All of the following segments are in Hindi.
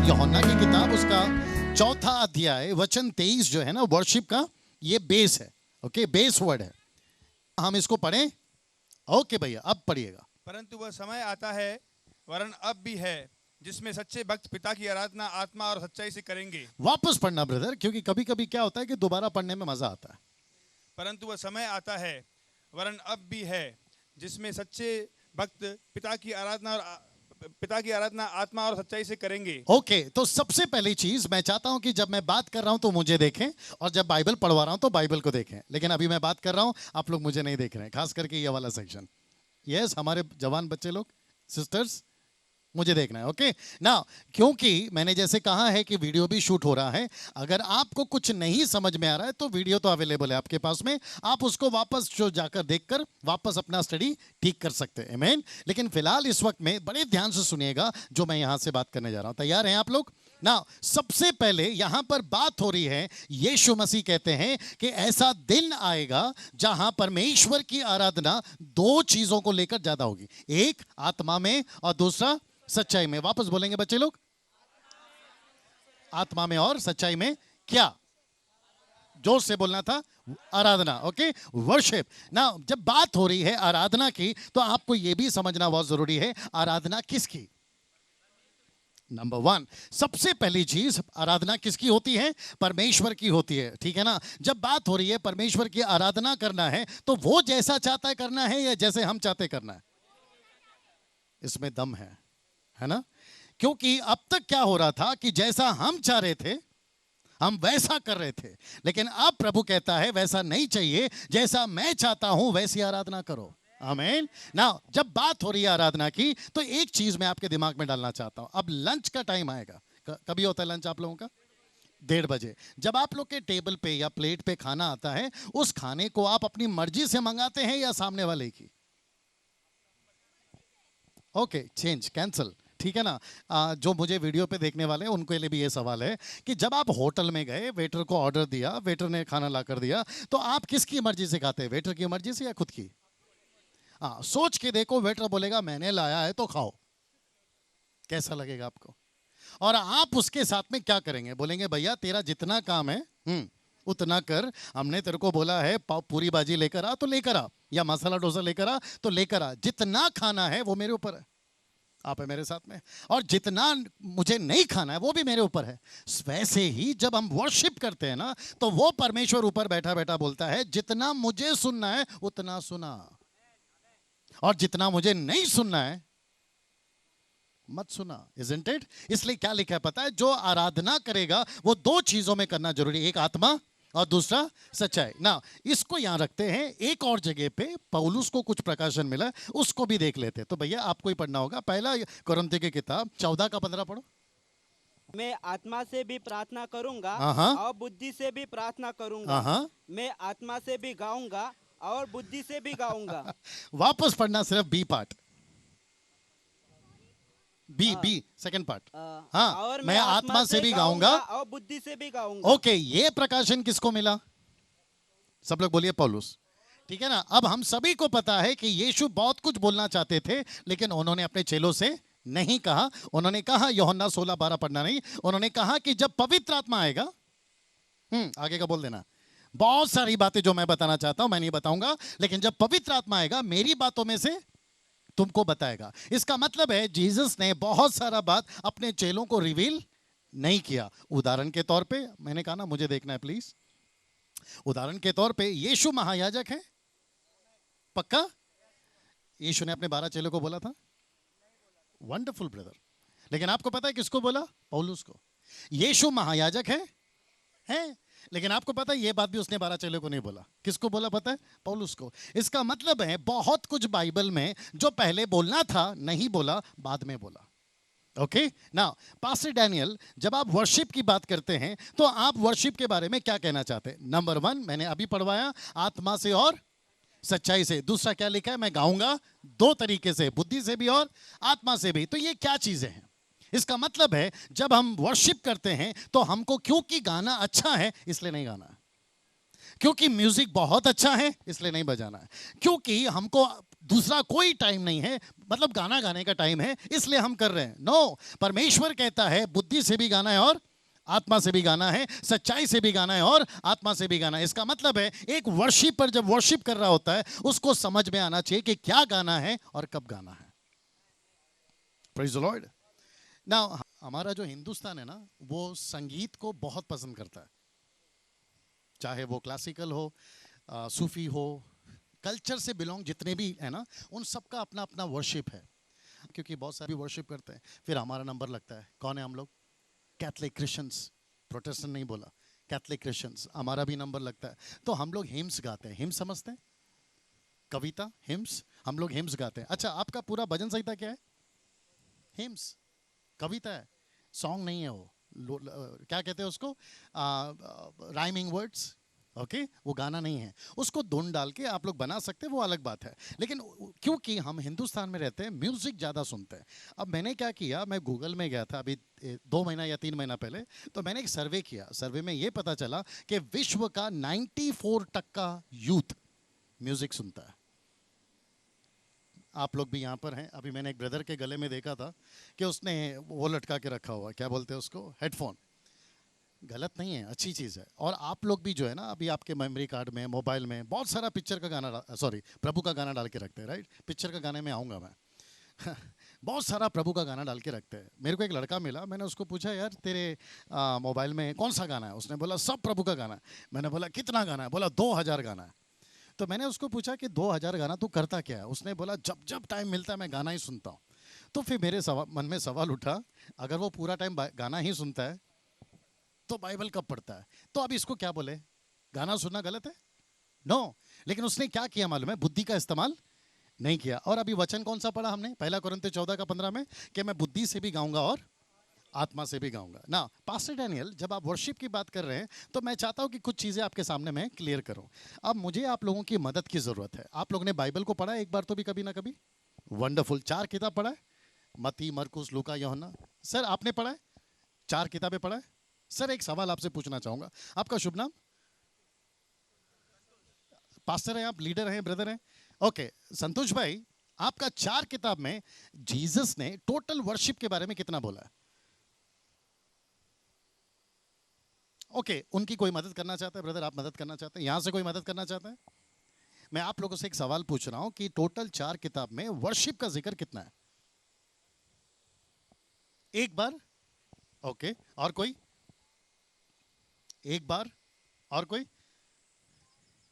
यूहन्ना की किताब उसका 4था अध्याय वचन 23 जो है ना, वर्शिप का ये बेस है। ओके, बेस वर्ड है। हम इसको पढ़ें। ओके भैया, अब पढ़िएगा। परंतु वह समय आता है, वरन अब भी है, जिसमें सच्चे भक्त पिता की आराधना आत्मा और सच्चाई से करेंगे। वापस पढ़ना ब्रदर, क्योंकि कभी कभी क्या होता है कि दोबारा पढ़ने में मजा आता है। परंतु वह समय आता है, वरन अब भी है, जिसमें सच्चे भक्त पिता की आराधना आत्मा और सच्चाई से करेंगे। ओके, तो सबसे पहली चीज मैं चाहता हूं कि जब मैं बात कर रहा हूं तो मुझे देखें, और जब बाइबल पढ़वा रहा हूं तो बाइबल को देखें। लेकिन अभी मैं बात कर रहा हूं, आप लोग मुझे नहीं देख रहे हैं, खास करके ये वाला सेक्शन। यस, हमारे जवान बच्चे लोग, सिस्टर्स, मुझे देखना है। ओके ना, क्योंकि मैंने जैसे कहा है कि वीडियो भी शूट हो रहा है। अगर आपको कुछ नहीं समझ में आ रहा है तो वीडियो तो अवेलेबल है आपके पास में, आप उसको वापस जो जाकर देखकर वापस अपना स्टडी ठीक कर सकते हैं। आमीन। लेकिन फिलहाल इस वक्त में बड़े ध्यान से सुनिएगा जो मैं यहां से बात करने जा रहा हूं। तैयार हैं आप लोग ना? सबसे पहले यहां पर बात हो रही है, यीशु मसीह कहते हैं कि ऐसा दिन आएगा जहां परमेश्वर की आराधना दो चीजों को लेकर ज्यादा होगी, एक आत्मा में और दूसरा सच्चाई में। वापस बोलेंगे बच्चे लोग, आत्मा में और सच्चाई में। क्या? जोर से बोलना था, आराधना। ओके, वर्शिप ना। जब बात हो रही है आराधना की तो आपको यह भी समझना बहुत जरूरी है, आराधना किसकी। नंबर 1, सबसे पहली चीज, आराधना किसकी होती है? परमेश्वर की होती है। ठीक है ना? जब बात हो रही है परमेश्वर की आराधना करना है तो वो जैसा चाहता है करना है या जैसे हम चाहते करना है? इसमें दम है ना? क्योंकि अब तक क्या हो रहा था कि जैसा हम चाह रहे थे हम वैसा कर रहे थे, लेकिन अब प्रभु कहता है वैसा नहीं चाहिए, जैसा मैं चाहता हूं वैसी आराधना करो। आमीन ना। जब बात हो रही है आराधना की तो एक चीज मैं आपके दिमाग में डालना चाहता हूं। अब लंच का टाइम आएगा, कभी होता है लंच आप लोगों का? 1:30 बजे। जब आप लोग के टेबल पे या प्लेट पे खाना आता है, उस खाने को आप अपनी मर्जी से मंगाते हैं या सामने वाले की? Okay, change, cancel. ठीक है ना? जो मुझे वीडियो पे देखने वाले हैं उनके लिए भी ये सवाल है कि जब आप होटल में गए, वेटर को ऑर्डर दिया, वेटर ने खाना ला कर दिया, तो आप किसकी मर्जी से खाते हैं, वेटर की मर्जी से या खुद की? सोच के देखो, वेटर बोलेगा मैंने लाया है तो खाओ, कैसा लगेगा आपको? और आप उसके साथ में क्या करेंगे? बोलेंगे भैया तेरा जितना काम है उतना कर, हमने तेरे को बोला है पूरी भाजी लेकर आ तो लेकर आ, या मसाला डोसा लेकर आ तो लेकर आ, जितना खाना है वो मेरे ऊपर है, आप है मेरे साथ में, और जितना मुझे नहीं खाना है वो भी मेरे ऊपर है। वैसे ही जब हम वर्शिप करते हैं ना तो वो परमेश्वर ऊपर बैठा बैठा बोलता है जितना मुझे सुनना है उतना सुना, और जितना मुझे नहीं सुनना है मत सुना। Isn't it? इसलिए क्या लिखा है पता है? जो आराधना करेगा वो दो चीजों में करना जरूरी है, एक आत्मा और दूसरा सच्चाई ना। इसको यहां रखते हैं। एक और जगह पे पौलुस को कुछ प्रकाशन मिला, उसको भी देख लेते हैं। तो भैया आपको ही पढ़ना होगा, पहला कुरिन्थियों की किताब 14 का 15 पढ़ो। मैं आत्मा से भी प्रार्थना करूंगा हाँ। और बुद्धि से भी प्रार्थना करूंगा। हाँ। मैं आत्मा से भी गाऊंगा और बुद्धि से भी गाऊंगा। वापस पढ़ना, सिर्फ B part, B second part. हाँ, और मैं आत्मा से भी गाऊंगा और बुद्धि से भी गाऊंगा। ओके, ये प्रकाशन किसको मिला? सब लोग बोलिए पौलुस। ठीक है ना? अब हम सभी को पता है कि यीशु बहुत कुछ बोलना चाहते थे, लेकिन उन्होंने अपने चेलों से नहीं कहा। उन्होंने कहा, यूहन्ना 16:12 पढ़ना नहीं, उन्होंने कहा कि जब पवित्र आत्मा आएगा, आगे का बोल देना। बहुत सारी बातें जो मैं बताना चाहता हूं मैं नहीं बताऊंगा, लेकिन जब पवित्र आत्मा आएगा मेरी बातों में से तुमको बताएगा। इसका मतलब है जीसस ने बहुत सारा बात अपने चेलों को रिवील नहीं किया। उदाहरण के तौर पे मैंने कहा ना, मुझे देखना है प्लीज। उदाहरण के तौर पे यीशु महायाजक है, पक्का? यीशु ने अपने 12 चेलों को बोला था? Wonderful brother. लेकिन आपको पता है किसको बोला? पौलुस को। यीशु महायाजक है, लेकिन आपको पता है ये बात भी उसने 12 चेलों को नहीं बोला। किसको बोला पता है? पौलुस को। इसका मतलब है बहुत कुछ बाइबल में जो पहले बोलना था नहीं बोला, बाद में बोला। ओके ना? पास्टर डैनियल, जब आप वर्शिप की बात करते हैं तो आप वर्शिप के बारे में क्या कहना चाहते हैं? नंबर 1 मैंने अभी पढ़वाया, आत्मा से और सच्चाई से। दूसरा क्या लिखा है? मैं गाऊंगा दो तरीके से, बुद्धि से भी और आत्मा से भी। तो ये क्या चीजें हैं? इसका मतलब है जब हम वर्शिप करते हैं तो हमको, क्योंकि गाना अच्छा है इसलिए नहीं गाना है, क्योंकि म्यूजिक बहुत अच्छा है इसलिए नहीं बजाना है, क्योंकि हमको दूसरा कोई टाइम नहीं है, मतलब गाना गाने का टाइम है इसलिए हम कर रहे हैं। नो, परमेश्वर कहता है बुद्धि से भी गाना है और आत्मा से भी गाना है, सच्चाई से भी गाना है और आत्मा से भी गाना है। इसका मतलब है एक वर्शिप पर जब वर्शिप कर रहा होता है उसको समझ में आना चाहिए कि क्या गाना है और कब गाना है। Praise the Lord. नाउ हमारा जो हिंदुस्तान है ना, वो संगीत को बहुत पसंद करता है, चाहे वो क्लासिकल हो, सूफी हो, कल्चर से बिलोंग जितने भी है ना, उन सबका अपना अपना वर्शिप है, क्योंकि बहुत सारे वर्शिप करते हैं। फिर हमारा नंबर लगता है, कौन है हम लोग? कैथलिक क्रिश्चियंस, प्रोटेस्टेंट नहीं बोला, कैथलिक क्रिश्चियंस, हमारा भी नंबर लगता है। तो हम लोग हिम्स गाते हैं। हिम्स समझते हैं? कविता, हिम्स, हम लोग हिम्स गाते हैं। अच्छा, आपका पूरा भजन संहिता क्या है? हिम्स, कविता है, सॉन्ग नहीं है वो। क्या कहते हैं उसको? Rhyming words. ओके, वो गाना नहीं है। उसको धुन डाल के आप लोग बना सकते हैं, वो अलग बात है। लेकिन क्योंकि हम हिंदुस्तान में रहते हैं, म्यूजिक ज़्यादा सुनते हैं। अब मैंने क्या किया, मैं गूगल में गया था अभी 2 महीना या 3 महीना पहले, तो मैंने एक सर्वे किया। सर्वे में ये पता चला कि विश्व का 94% यूथ म्यूजिक सुनता है। आप लोग भी यहाँ पर हैं। अभी मैंने एक ब्रदर के गले में देखा था कि उसने वो लटका के रखा हुआ, क्या बोलते हैं उसको, हेडफोन। गलत नहीं है, अच्छी चीज़ है। और आप लोग भी जो है ना, अभी आपके मेमोरी कार्ड में, मोबाइल में बहुत सारा पिक्चर का गाना, सॉरी प्रभु का गाना डाल के रखते हैं, राइट? पिक्चर का गाने में आऊँगा मैं। बहुत सारा प्रभु का गाना डाल के रखते हैं। मेरे को एक लड़का मिला, मैंने उसको पूछा, यार तेरे मोबाइल में कौन सा गाना है? उसने बोला सब प्रभु का गाना है। मैंने बोला कितना गाना है? बोला 2000 गाना है। तो मैंने उसको पूछा कि 2000 गाना तू करता क्या है? उसने बोला जब जब टाइम मिलता है मैं गाना ही सुनता हूँ। तो फिर मेरे मन में सवाल उठा, अगर वो पूरा टाइम गाना ही सुनता है तो बाइबल कब पढ़ता है? तो अब इसको क्या बोले? गाना सुनना गलत है? नो। लेकिन उसने क्या किया मालूम है? बुद्धि का इस्तेमाल नहीं किया। और अभी वचन कौन सा पढ़ा हमने? 1 कोरिन्थियों 14:15 में कि मैं बुद्धि से भी गाऊंगा और आत्मा से भी गाऊंगा ना। पास्टर डैनियल, जब आप वर्शिप की बात कर रहे हैं तो मैं चाहता हूं कि कुछ चीजें आपके सामने मैं क्लियर करूं। अब मुझे आप लोगों की मदद की जरूरत है। आप लोगों ने बाइबल को पढ़ा है एक बार तो भी, कभी ना कभी? वंडरफुल। 4 किताब पढ़ा है? मत्ती, मरकुस, लूका, यूहन्ना। सर आपने पढ़ा है? 4 किताबें पढ़ा है? सर एक सवाल आपसे पूछना चाहूंगा, आपका शुभ नाम? पास्टर हैं आप, लीडर हैं, ब्रदर हैं? ओके संतोष भाई, आपका 4 किताब में जीसस ने टोटल वर्शिप के बारे में कितना बोला है? ओके, उनकी कोई मदद करना चाहता है? ब्रदर आप मदद करना चाहते हैं? यहां से कोई मदद करना चाहता है? मैं आप लोगों से एक सवाल पूछ रहा हूं कि टोटल 4 किताब में वर्शिप का जिक्र कितना है? एक बार? ओके, और कोई? एक बार? और कोई?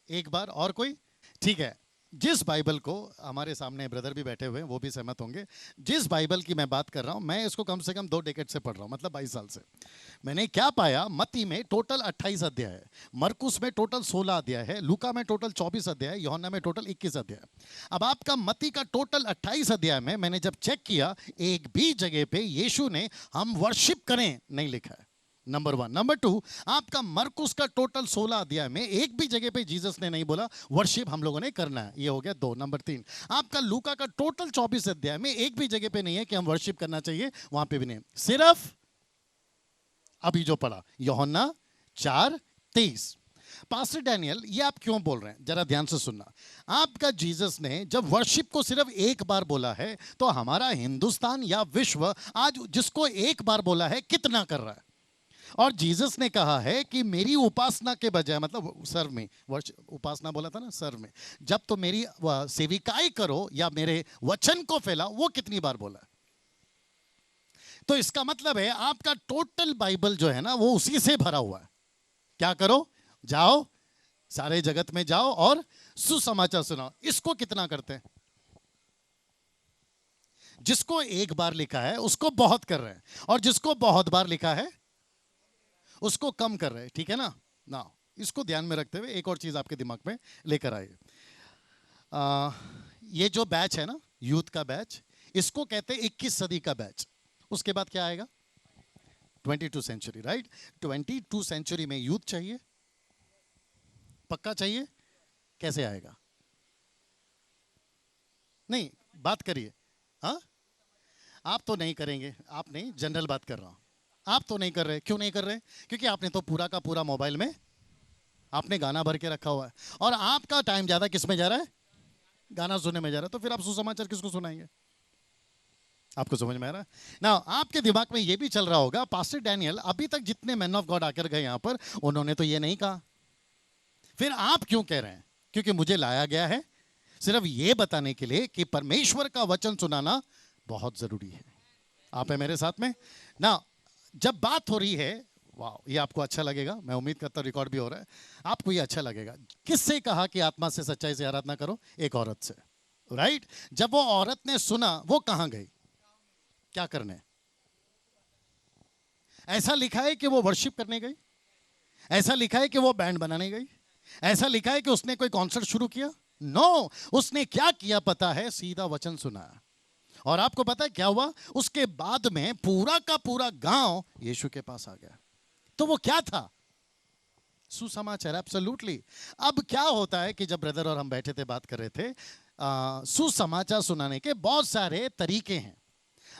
एक बार? और कोई? ठीक है। जिस बाइबल को, हमारे सामने ब्रदर भी बैठे हुए हैं, वो भी सहमत होंगे, जिस बाइबल की मैं बात कर रहा हूं, मैं इसको कम से कम 2 डेकेड से पढ़ रहा हूं, मतलब 22 साल से। मैंने क्या पाया, मत्ती में टोटल 28 अध्याय है, मरकुस में टोटल 16 अध्याय है, लूका में टोटल 24 अध्याय है, यूहन्ना में टोटल 21 अध्याय है। अब आपका मत्ती का टोटल 28 अध्याय में मैंने जब चेक किया, एक भी जगह पे यीशु ने हम वर्शिप करें नहीं लिखा है, नंबर 1। नंबर 2, आपका मरकुस का टोटल 16 अध्याय में एक भी जगह पे जीसस ने नहीं बोला वर्शिप हम लोगों ने करना है, ये हो गया 2। नंबर 3, आपका लूका का टोटल 24 अध्याय में एक भी जगह पे नहीं है कि हम वर्शिप करना चाहिए, वहां पे भी नहीं। सिर्फ अभी जो पढ़ा यूहन्ना 4:23। पास्टर डैनियल, ये आप क्यों बोल रहे हैं? जरा ध्यान से सुनना। आपका जीसस ने जब वर्शिप को सिर्फ एक बार बोला है, तो हमारा हिंदुस्तान या विश्व आज जिसको एक बार बोला है कितना कर रहा है? और जीसस ने कहा है कि मेरी उपासना के बजाय, मतलब सर्व में, उपासना बोला था ना, सर्व में, जब तो मेरी सेविकाई करो या मेरे वचन को फैला, वो कितनी बार बोला है? तो इसका मतलब है आपका टोटल बाइबल जो है ना, वो उसी से भरा हुआ है। क्या करो? जाओ, सारे जगत में जाओ और सुसमाचार सुनाओ। इसको कितना करते हैं? जिसको एक बार लिखा है उसको बहुत कर रहे हैं, और जिसको बहुत बार लिखा है उसको कम कर रहे हैं। ठीक है ना? ना, इसको ध्यान में रखते हुए एक और चीज आपके दिमाग में लेकर आइए। ये जो बैच है ना, यूथ का बैच, इसको कहते हैं 21 सदी का बैच। उसके बाद क्या आएगा? 22 सेंचुरी, राइट? 22 सेंचुरी में यूथ चाहिए, पक्का चाहिए। कैसे आएगा? नहीं, बात करिए। हाँ, आप तो नहीं करेंगे, आप नहीं, जनरल बात कर रहा हूं। आप तो नहीं कर रहे। क्यों नहीं कर रहे? क्योंकि आपने तो पूरा का पूरा मोबाइल में आपने गाना भर के रखा हुआ है, और आपका टाइम ज्यादा किस में जा रहा है? गाना सुनने में जा रहा है, तो फिर आप सुसमाचार किसको सुनाएंगे? आपको समझ में आ रहा है ना? आपके दिमाग में ये भी चल रहा होगा, पास्टर डैनियल अभी तक जितने मैन ऑफ गॉड आकर गए यहां पर, उन्होंने तो ये नहीं कहा, फिर आप क्यों कह रहे हैं? क्योंकि मुझे लाया गया है सिर्फ ये बताने के लिए कि परमेश्वर का वचन सुनाना बहुत जरूरी है। आप है मेरे साथ में ना? जब बात हो रही है, वाह, ये आपको अच्छा लगेगा, मैं उम्मीद करता हूं रिकॉर्ड भी हो रहा है, आपको ये अच्छा लगेगा। किससे कहा कि आत्मा से सच्चाई से आराधना करो? एक औरत से, राइट? जब वो औरत ने सुना, वो कहां गई? क्या करने? ऐसा लिखा है कि वो वर्शिप करने गई? ऐसा लिखा है कि वो बैंड बनाने गई? ऐसा लिखा है कि उसने कोई कॉन्सर्ट शुरू किया? नो, उसने क्या किया पता है? सीधा वचन सुना। और आपको पता है क्या हुआ? उसके बाद में पूरा का पूरा गांव यीशु के पास आ गया। तो वो क्या था? सुसमाचार। एब्सोल्युटली। अब क्या होता है कि जब ब्रदर और हम बैठे थे, बात कर रहे थे, सुसमाचार सुनाने के बहुत सारे तरीके हैं।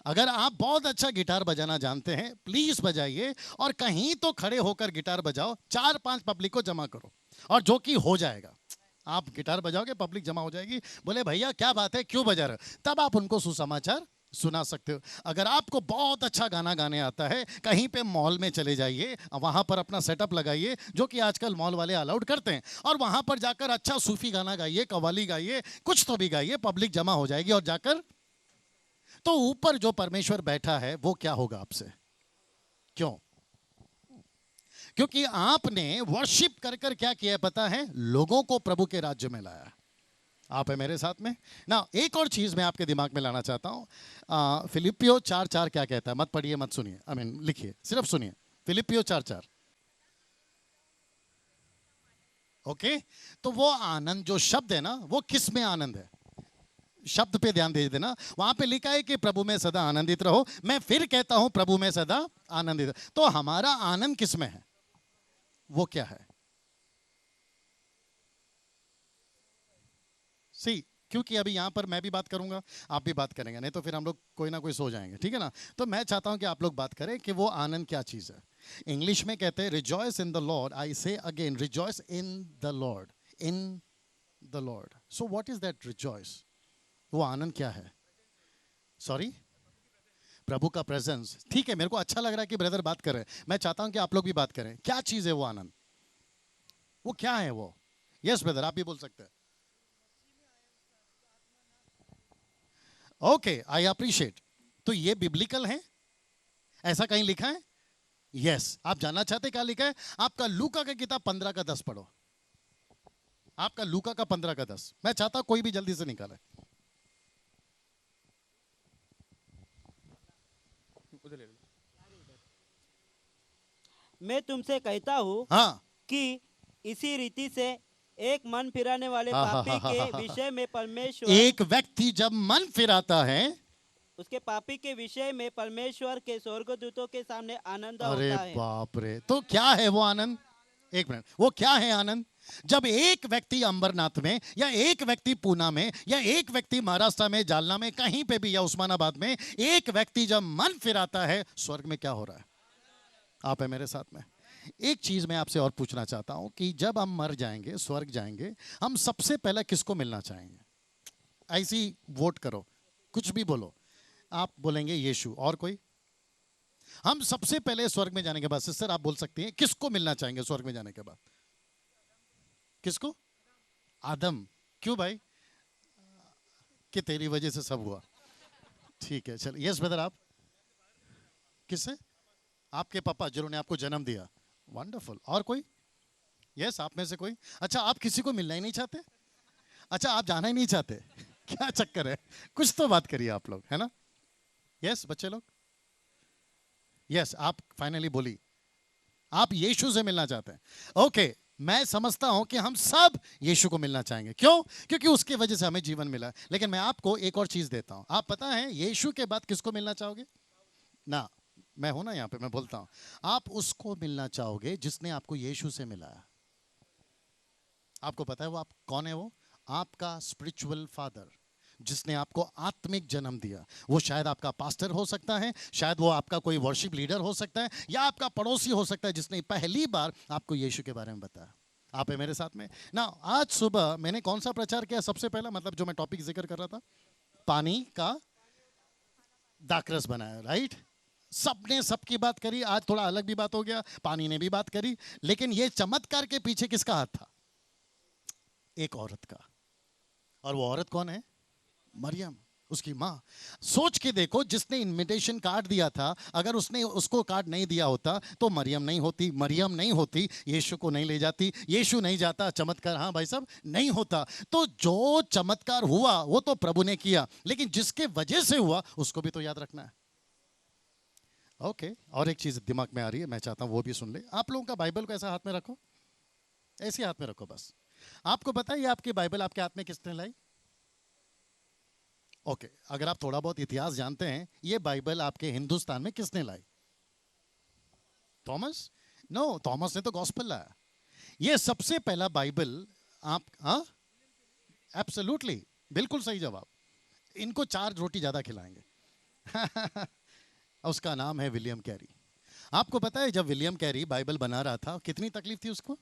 अगर आप बहुत अच्छा गिटार बजाना जानते हैं, प्लीज बजाइए, और कहीं तो खड़े होकर गिटार बजाओ, 4-5 पब्लिक को जमा करो, और जो कि हो जाएगा। आप गिटार बजाओगे, पब्लिक जमा हो जाएगी, बोले भैया क्या बात है, क्यों बजा रहे हो, तब आप उनको सुसमाचार सुना सकते हो। अगर आपको बहुत अच्छा गाना गाने आता है, कहीं पे मॉल में चले जाइए, वहां पर अपना सेटअप लगाइए, जो कि आजकल मॉल वाले अलाउड करते हैं, और वहां पर जाकर अच्छा सूफी गाना गाइए, कव्वाली गाइए, कुछ तो भी गाइए, पब्लिक जमा हो जाएगी, और जाकर तो ऊपर जो परमेश्वर बैठा है वो क्या होगा आपसे? क्यों? क्योंकि आपने वर्शिप कर कर क्या किया पता है? लोगों को प्रभु के राज्य में लाया। आप है मेरे साथ में ना? एक और चीज मैं आपके दिमाग में लाना चाहता हूं। फिलिपियो 4:4 क्या कहता है? मत पढ़िए, मत सुनिए, लिखिए, सिर्फ सुनिए। फिलिपियो 4:4। ओके, तो वो आनंद जो शब्द है ना, वो किस में आनंद है? शब्द पे ध्यान दे देना। वहां पे लिखा है कि प्रभु में सदा आनंदित रहो। मैं फिर कहता हूं, प्रभु में सदा आनंदित। तो हमारा आनंद किस में है? वो क्या है? सी, क्योंकि अभी यहां पर मैं भी बात करूंगा, आप भी बात करेंगे, नहीं तो फिर हम लोग कोई ना कोई सो जाएंगे, ठीक है ना? तो मैं चाहता हूं कि आप लोग बात करें कि वो आनंद क्या चीज है। इंग्लिश में कहते हैं रिजॉइस इन द लॉर्ड। आई से again, rejoice in the Lord, in the Lord. So what is that rejoice? वो आनंद क्या है? सॉरी, प्रभु का प्रेजेंस। ठीक है, मेरे को अच्छा लग रहा है कि ब्रदर बात कर रहे हैं, मैं चाहता हूं कि आप लोग भी बात करें। क्या चीज है वो आनंद? वो क्या है वो? यस ब्रदर, आप भी बोल सकते हैं। Okay, I appreciate. तो ये बिब्लिकल है? ऐसा कहीं लिखा है? यस। आप जानना चाहते क्या लिखा है? आपका लूका का किताब 15 का 10 पढ़ो। आपका लूका का 15 का 10। मैं चाहता हूं कोई भी जल्दी से निकाले। मैं तुमसे कहता हूँ हाँ कि इसी रीति से एक मन फिराने वाले हाँ, हाँ, पापी हाँ, हाँ, के हाँ। विषय में परमेश्वर एक व्यक्ति जब मन फिराता है, उसके पापी के विषय में परमेश्वर के स्वर्गदूतों के सामने आनंद अरे होता है। बाप रे, तो क्या है वो आनंद? एक मिनट, वो क्या है आनंद? जब एक व्यक्ति अंबरनाथ में, या एक व्यक्ति पूना में, या एक व्यक्ति महाराष्ट्र में, जालना में, कहीं पे भी, या उस्मानाबाद में, एक व्यक्ति जब मन फिराता है, स्वर्ग में क्या हो रहा है? आप है मेरे साथ में? एक चीज मैं आपसे और पूछना चाहता हूं कि जब हम मर जाएंगे, स्वर्ग जाएंगे, हम सबसे पहले किसको मिलना चाहेंगे? ऐसी वोट करो, कुछ भी बोलो। आप बोलेंगे यीशु, और कोई? हम सबसे पहले स्वर्ग में जाने के बाद, सिस्टर आप बोल सकती हैं, किसको मिलना चाहेंगे स्वर्ग में जाने के बाद? किसको? आदम। क्यों भाई? कि तेरी वजह से सब हुआ। ठीक है, चल। यस ब्रदर, आप? किससे? आपके पापा जिन्होंने आपको जन्म दिया। वंडरफुल। और कोई? यस, आप में से कोई? अच्छा, आप किसी को मिलना ही नहीं चाहते? अच्छा, आप जाना ही नहीं चाहते? क्या चक्कर है? कुछ तो बात करिए आप लोग, है ना? यस बच्चे लोग? यस, आप फाइनली बोली, आप यीशु से मिलना चाहते हैं। ओके, मैं समझता हूं कि हम सब यीशु को मिलना चाहेंगे। क्यों? क्योंकि उसकी वजह से हमें जीवन मिला। लेकिन मैं आपको एक और चीज देता हूं। आप पता है यीशु के बाद किसको मिलना चाहोगे? ना, मैं हूं ना यहाँ पे, मैं बोलता हूं, आप उसको मिलना चाहोगे जिसने आपको यीशु से मिलाया। आपको पता है वो आप कौन है? वो आपका स्पिरिचुअल फादर, जिसने आपको आत्मिक जन्म दिया। वो शायद आपका पास्टर हो सकता है, शायद वो आपका कोई वर्शिप लीडर हो सकता है, या आपका पड़ोसी हो सकता है जिसने पहली बार आपको यीशु के बारे में बताया। आप है मेरे साथ में ना। आज सुबह मैंने कौन सा प्रचार किया सबसे पहला, मतलब जो मैं टॉपिक जिक्र कर रहा था, पानी का दाखरस बनाया, राइट। सबने सबकी बात करी, आज थोड़ा अलग भी बात हो गया, पानी ने भी बात करी, लेकिन ये चमत्कार के पीछे किसका हाथ था? एक औरत का। और वो औरत कौन है? मरियम, उसकी माँ। सोच के देखो, जिसने इनविटेशन कार्ड दिया था, अगर उसने उसको कार्ड नहीं दिया होता तो मरियम नहीं होती, मरियम नहीं होती, यीशु को नहीं ले जाती, यीशु नहीं जाता, चमत्कार, हाँ भाई साहब, नहीं होता। तो जो चमत्कार हुआ वो तो प्रभु ने किया, लेकिन जिसके वजह से हुआ उसको भी तो याद रखना है। ओके, और एक चीज दिमाग में आ रही है, मैं चाहता हूं वो भी सुन ले। आप लोगों का बाइबल को ऐसा हाथ में रखो, ऐसे हाथ में रखो बस। आपको पता है ये आपकी बाइबल आपके हाथ में किसने लाई? ओके, अगर आप थोड़ा बहुत इतिहास जानते हैं, ये बाइबल आपके हिंदुस्तान में किसने लाई? थॉमस? नो, थॉमस ने तो गॉस्पेल लाया। ये सबसे पहला बाइबल आप, हाँ, एब्सोल्युटली, बिल्कुल सही जवाब। इनको 4 रोटी ज्यादा खिलाएंगे। उसका नाम है विलियम कैरी। आपको पता है जब विलियम कैरी बाइबल बना रहा था, कितनी तकलीफ थी उसको?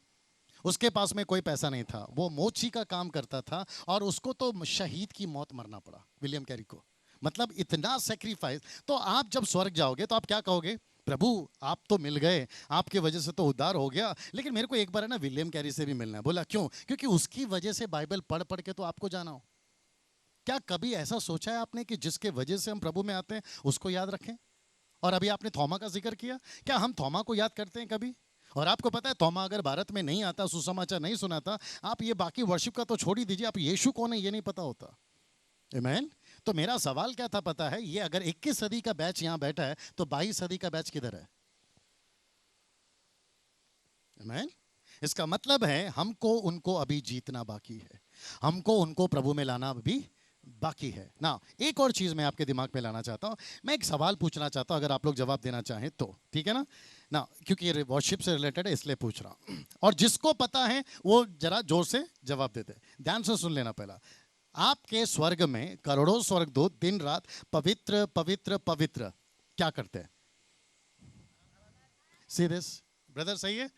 उसके पास में कोई पैसा नहीं था, वो मोची का काम करता था, और उसको तो शहीद की मौत मरना पड़ा, विलियम कैरी को। मतलब इतना सेक्रीफाइस। तो आप जब स्वर्ग जाओगे तो आप क्या कहोगे? प्रभु आप तो मिल गए, आपके वजह से तो उद्धार हो गया, लेकिन मेरे को एक बार है ना विलियम कैरी से भी मिलना है। बोला क्यों? क्योंकि उसकी वजह से बाइबल पढ़ पढ़ के तो आपको जाना हो। क्या कभी ऐसा सोचा है आपने कि जिसके वजह से हम प्रभु में आते हैं उसको याद रखें? और अभी आपने थोमा का जिक्र किया, क्या हम थोमा को याद करते हैं कभी? और आपको पता है थोमा अगर भारत में नहीं आता, सुसमाचार नहीं सुनाता, आप ये बाकी वर्शिप का तो छोड़ ही दीजिए, आप यीशु कौन है ये नहीं पता होता। आमीन। तो मेरा सवाल क्या था पता है? ये अगर 21 सदी का बैच यहां बैठा है तो 22 सदी का बैच किधर है? आमीन। इसका मतलब है हमको उनको अभी जीतना बाकी है, हमको उनको प्रभु में लाना भी बाकी है ना। एक और चीज मैं आपके दिमाग में लाना चाहता हूं, मैं एक सवाल पूछना चाहता हूं, अगर आप लोग जवाब देना चाहें तो ठीक है ना ना, क्योंकि ये वर्शिप से रिलेटेड है इसलिए पूछ रहा हूं। और जिसको पता है वो जरा जोर से जवाब देते। ध्यान से सुन लेना। पहला, आपके स्वर्ग में करोड़ों स्वर्गदूत दिन रात पवित्र पवित्र पवित्र क्या करते हैं? सीरियस ब्रदर, सही है,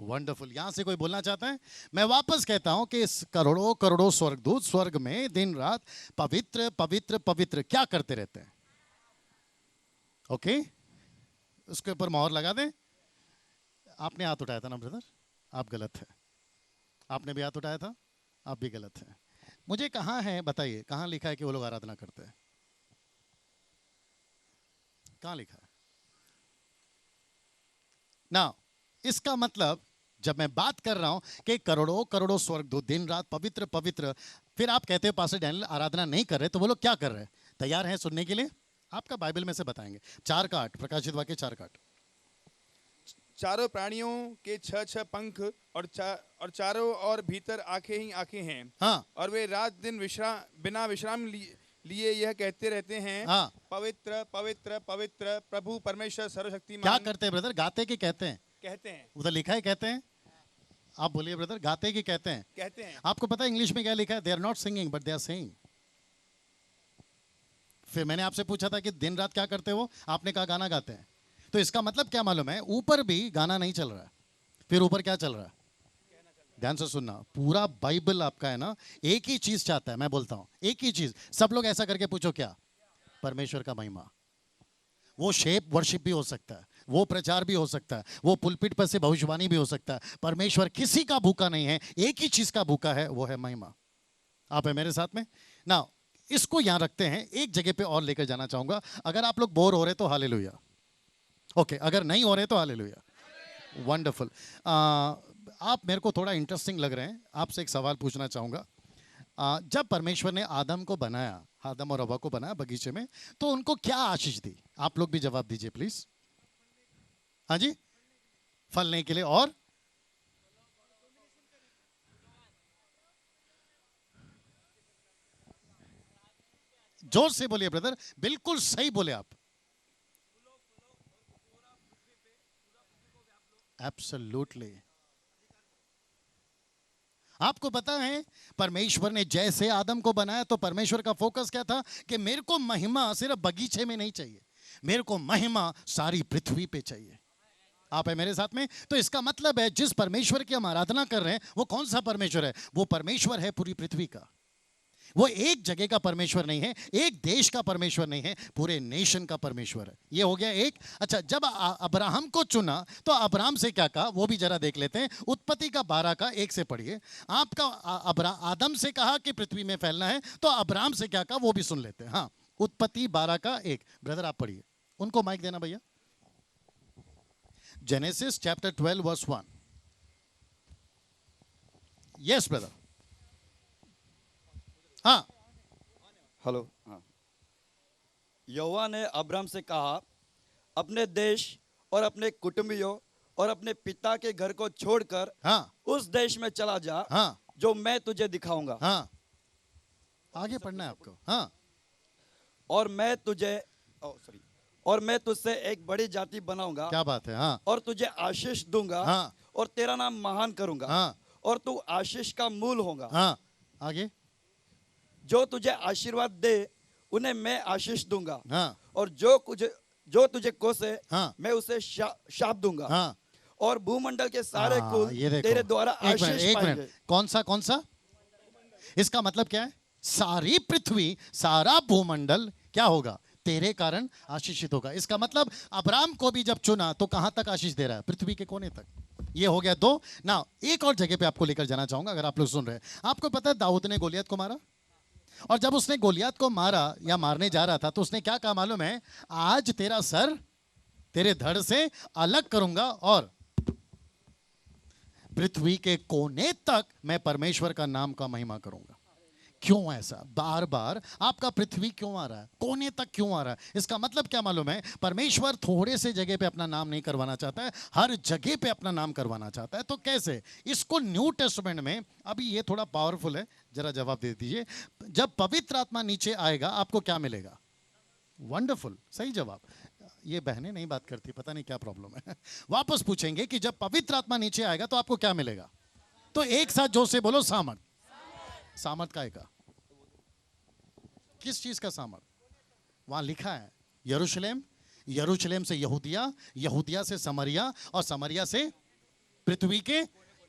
वंडरफुल। यहां से कोई बोलना चाहता है? मैं वापस कहता हूं कि इस करोड़ों करोड़ों स्वर्गदूत स्वर्ग में दिन रात पवित्र पवित्र पवित्र क्या करते रहते हैं? ओके, उसके ऊपर मोहर लगा दें। आपने हाथ उठाया था ना ब्रदर, आप गलत है। आपने भी हाथ उठाया था, आप भी गलत है। मुझे कहां है बताइए, कहां लिखा है कि वो लोग आराधना करते हैं? कहां लिखा है ना? इसका मतलब जब मैं बात कर रहा हूं कि करोड़ों करोड़ों स्वर्गदूत दिन रात पवित्र पवित्र, फिर आप कहते हो पास्टर डैनियल आराधना नहीं कर रहे, तो वो लोग क्या कर रहे हैं? तैयार हैं सुनने के लिए? आपका बाइबल में से बताएंगे। 4 का 8, प्रकाशित वाक्य 4 का 8। चारों प्राणियों के 6 पंख और चारों और भीतर आंखें ही आंखें हैं। हाँ, और वे रात दिन बिना विश्राम लिए यह कहते रहते हैं, हाँ। पवित्र पवित्र पवित्र प्रभु परमेश्वर सर्वशक्तिमान। क्या करते हैं ब्रदर? गाते कि कहते हैं? कहते हैं। उधर लिखा है कहते हैं। आप बोलिए ब्रदर, गाते कि कहते हैं? कहते हैं। आपको पता है इंग्लिश में क्या लिखा है? They are not singing but they are saying. फिर मैंने आपसे पूछा था कि दिन रात क्या करते हो, आपने कहा गाना गाते हैं। तो इसका मतलब क्या मालूम है? ऊपर भी गाना नहीं चल रहा है, फिर ऊपर क्या चल रहा है? ध्यान से सुनना, पूरा बाइबल आपका है ना, एक ही चीज चाहता है। मैं बोलता हूं एक ही चीज, सब लोग ऐसा करके पूछो क्या? परमेश्वर का महिमा। वो शेप वर्शिप भी हो सकता है, वो प्रचार भी हो सकता है, वो पुलपिट पर से भविष्यवाणी भी हो सकता है। परमेश्वर किसी का भूखा नहीं है, एक ही चीज का भूखा है, वो है महिमा। आप है मेरे साथ में ना? इसको यहां रखते हैं, एक जगह पे और लेकर जाना चाहूंगा। अगर आप लोग बोर हो रहे तो हालेलुया, ओके, अगर नहीं हो रहे तो हालेलुया, वंडरफुल। आप मेरे को थोड़ा इंटरेस्टिंग लग रहे हैं, आपसे एक सवाल पूछना चाहूंगा। जब परमेश्वर ने आदम को बनाया, आदम और हवा को बनाया बगीचे में, तो उनको क्या आशीष दी? आप लोग भी जवाब दीजिए प्लीज। हाँ जी, फलने के लिए, और जोर से बोलिए ब्रदर, बिल्कुल सही बोले आप, एब्सोल्युटली। आपको पता है परमेश्वर ने जैसे आदम को बनाया तो परमेश्वर का फोकस क्या था? कि मेरे को महिमा सिर्फ बगीचे में नहीं चाहिए, मेरे को महिमा सारी पृथ्वी पे चाहिए। आप है मेरे साथ में? तो इसका मतलब है जिस परमेश्वर की हम आराधना कर रहे हैं वो कौन सा परमेश्वर है? वो परमेश्वर है पूरी पृथ्वी का। वो एक जगह का परमेश्वर नहीं है, एक देश का परमेश्वर नहीं है, पूरे नेशन का परमेश्वर है। ये हो गया एक। अच्छा, जब अब्राहम को चुना तो अब्राहम से क्या कहा वो भी जरा देख लेते हैं। उत्पत्ति का 12 का 1 से पढ़िए। आपका आदम से कहा कि पृथ्वी में फैलना है, तो अब्राहम से क्या कहा वो भी सुन लेते हैं। हाँ, उत्पत्ति 12 का 1। ब्रदर आप पढ़िए, उनको माइक देना भैया। Genesis chapter 12 verse 1। Yes brother. हाँ, हेलो। हाँ, यहोवा ने अब्राम से कहा, अपने देश और अपने कुटुंबियों और अपने पिता के घर को छोड़कर हाँ, उस देश में चला जा हाँ, जो मैं तुझे दिखाऊंगा। हाँ, आगे पढ़ना है आपको। हाँ, और मैं तुझसे एक बड़ी जाति बनाऊंगा। क्या बात है। हाँ, और तुझे आशीष दूंगा। हाँ, और तेरा नाम महान करूंगा। हाँ, और तू आशीष का मूल होगा। हाँ, आगे। जो तुझे आशीर्वाद दे उन्हें मैं आशीष दूंगा। हाँ, और जो तुझे कोसे हाँ, मैं उसे शाप दूंगा। हाँ, और भूमंडल के सारे हाँ, कुल ये देखो। तेरे द्वारा एक मिनट, आशीष एक पाएंगे। मिनट। कौन सा? इसका मतलब क्या है? सारी पृथ्वी, सारा भूमंडल क्या होगा? तेरे कारण आशीषित होगा। इसका मतलब अब्राम को भी जब चुना तो कहां तक आशीष दे रहा है? पृथ्वी के कोने तक। ये हो गया 2 ना। एक और जगह पे आपको लेकर जाना चाहूंगा, अगर आप लोग सुन रहे हैं। आपको पता है दाऊद ने गोलियत को मारा, और जब उसने गोलियत को मारा या मारने जा रहा था तो उसने क्या कहा मालूम है? आज तेरा सर तेरे धड़ से अलग करूंगा और पृथ्वी के कोने तक मैं परमेश्वर का नाम का महिमा करूंगा। क्यों ऐसा बार बार आपका पृथ्वी क्यों आ रहा है? कोने तक क्यों आ रहा है? इसका मतलब क्या मालूम है? परमेश्वर थोड़े से जगह पे अपना नाम नहीं करवाना चाहता है, हर जगह पे अपना नाम करवाना चाहता है। तो कैसे? इसको न्यू टेस्टामेंट में, अभी ये थोड़ा पावरफुल है, जरा जवाब दे दीजिए। जब पवित्र आत्मा नीचे आएगा आपको क्या मिलेगा? वंडरफुल, सही जवाब। ये बहनें नहीं बात करती, पता नहीं क्या प्रॉब्लम है। वापस पूछेंगे कि जब पवित्र आत्मा नीचे आएगा तो आपको क्या मिलेगा? तो एक साथ जोर से बोलो, सामर्थ। सामर्थ काय का? किस चीज का सामर्थ? वहां लिखा है यरूशलेम, यरूशलेम से यहूदिया, यहूदिया से समरिया, और समरिया से पृथ्वी के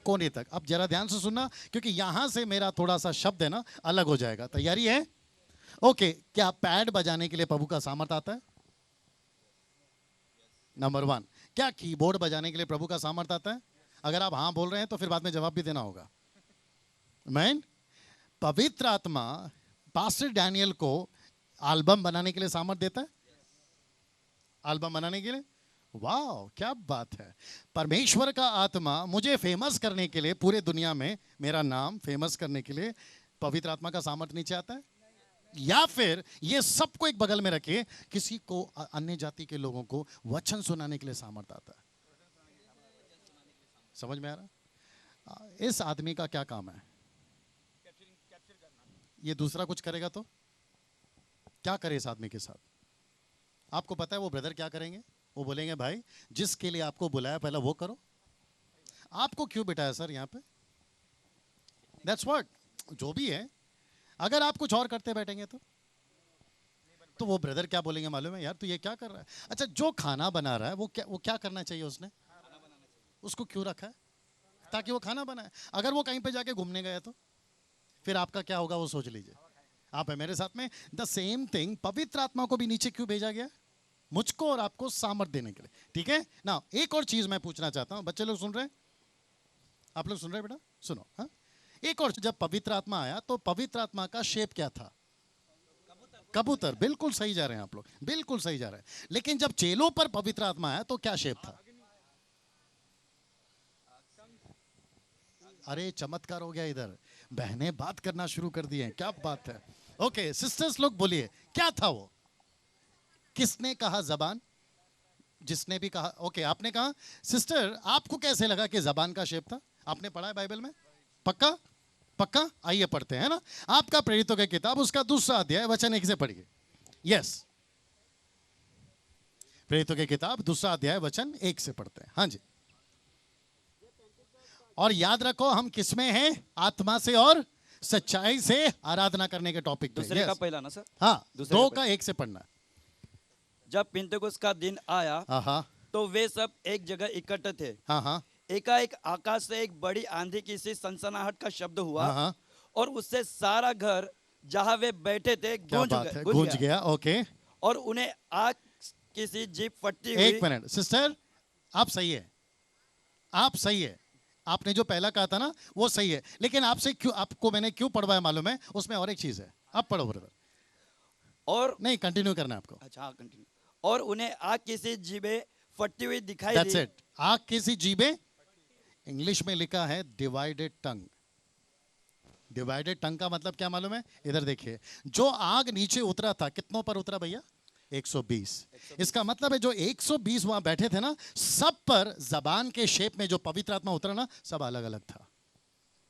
कोने तक। अब जरा ध्यान से सुनना, क्योंकि यहां से मेरा थोड़ा सा शब्द है ना अलग हो जाएगा। तैयारी है? ओके। क्या पैड बजाने के लिए प्रभु का सामर्थ आता है? नंबर 1। क्या कीबोर्ड बजाने के लिए प्रभु का सामर्थ आता है? अगर आप हाँ बोल रहे हैं तो फिर बाद में जवाब भी देना होगा। मैन, पवित्र आत्मा पास्टर डैनियल को एल्बम बनाने के लिए सामर्थ देता है? एल्बम बनाने के लिए? वाह, क्या बात है। परमेश्वर का आत्मा मुझे फेमस करने के लिए, पूरे दुनिया में मेरा नाम फेमस करने के लिए पवित्र आत्मा का सामर्थ नीचे आता है? या फिर ये सबको एक बगल में रखे, किसी को अन्य जाति के लोगों को वचन सुनाने के लिए सामर्थ आता है? समझ में आ रहा? इस आदमी का क्या काम है? ये दूसरा कुछ करेगा तो क्या करे इस आदमी के साथ? आपको पता है वो ब्रदर क्या करेंगे? वो बोलेंगे भाई जिसके लिए आपको बुलाया पहले वो करो। आपको क्यों बिठाया सर यहाँ पे? दैट्स व्हाट, जो भी है। अगर आप कुछ और करते बैठेंगे तो वो ब्रदर क्या बोलेंगे मालूम है? यार तू ये क्या कर रहा है? अच्छा, जो खाना बना रहा है वो क्या करना चाहिए? उसने उसको क्यों रखा है? ताकि वो खाना बनाए। अगर वो कहीं पे जाके घूमने गया तो फिर आपका क्या होगा वो सोच लीजिए। आप है मेरे साथ में? द सेम थिंग, पवित्र आत्मा को भी नीचे क्यों भेजा गया? मुझको और आपको सामर्थ देने के लिए। ठीक है ना? एक और चीज मैं पूछना चाहता हूं, बच्चे लोग सुन रहे हैं? आप लोग सुन रहे हैं बेटा? सुनो। हाँ, एक और, जब पवित्र आत्मा आया तो पवित्र आत्मा का शेप क्या था? कबूतर। बिल्कुल सही जा रहे हैं आप लोग, बिल्कुल सही जा रहे हैं। लेकिन जब चेलों पर पवित्र आत्मा आया तो क्या शेप था? अरे चमत्कार हो गया इधर, बहनें बात करना शुरू कर दी हैं, क्या बात है। ओके सिस्टर्स लोग बोलिए, क्या था वो? किसने कहा जबान? जिसने भी कहा। ओके, आपने कहा। सिस्टर, आपको कैसे लगा कि जबान का शेप था? आपने पढ़ा है बाइबल में? पक्का? पक्का? आइए पढ़ते हैं ना। आपका प्रेरितों की किताब उसका 2 अध्याय वचन 1 से पढ़िए। यस, प्रेरितों की किताब 2 अध्याय वचन 1 से पढ़ते हैं। हाँ जी। और याद रखो हम किसमें हैं? आत्मा से और सच्चाई से आराधना करने के टॉपिक पे। दूसरे का पहला ना सर? हाँ, दूसरे 2 का का 1 से पढ़ना। जब पिंतेकुस्त का दिन आया हाँ, तो वे सब एक जगह इकट्ठे थे। हाँ हाँ एकाएक आकाश से एक बड़ी आंधी की सी सनसनाहट का शब्द हुआ, हाँ हाँ। और उससे सारा घर जहां वे बैठे थे क्या बात है, गूंज गया। ओके, और उन्हें आग की सी जीप फटती हुई। एक मिनट सिस्टर, आप सही है, आप सही है, आपने जो पहला कहा था ना वो सही है, लेकिन आपसे क्यों, आपको मैंने क्यों पढ़वाया मालूम है? उसमें और एक चीज है, आप पढ़ो ब्रदर। और नहीं, कंटिन्यू करना है आपको। अच्छा हाँ, कंटिन्यू। और उन्हें आग की सी जीभें फटती हुई दिखाई दैट्स दी। इट। आग की सी जीभें, इंग्लिश में लिखा है डिवाइडेड टंग। डिवाइडेड टंग का मतलब क्या मालूम है? इधर देखिए, जो आग नीचे उतरा था, कितनों पर उतरा भैया? 120। इसका मतलब है जो 120 वहां बैठे थे ना, सब पर जबान के शेप में जो पवित्र आत्मा उतरा ना, सब अलग अलग था।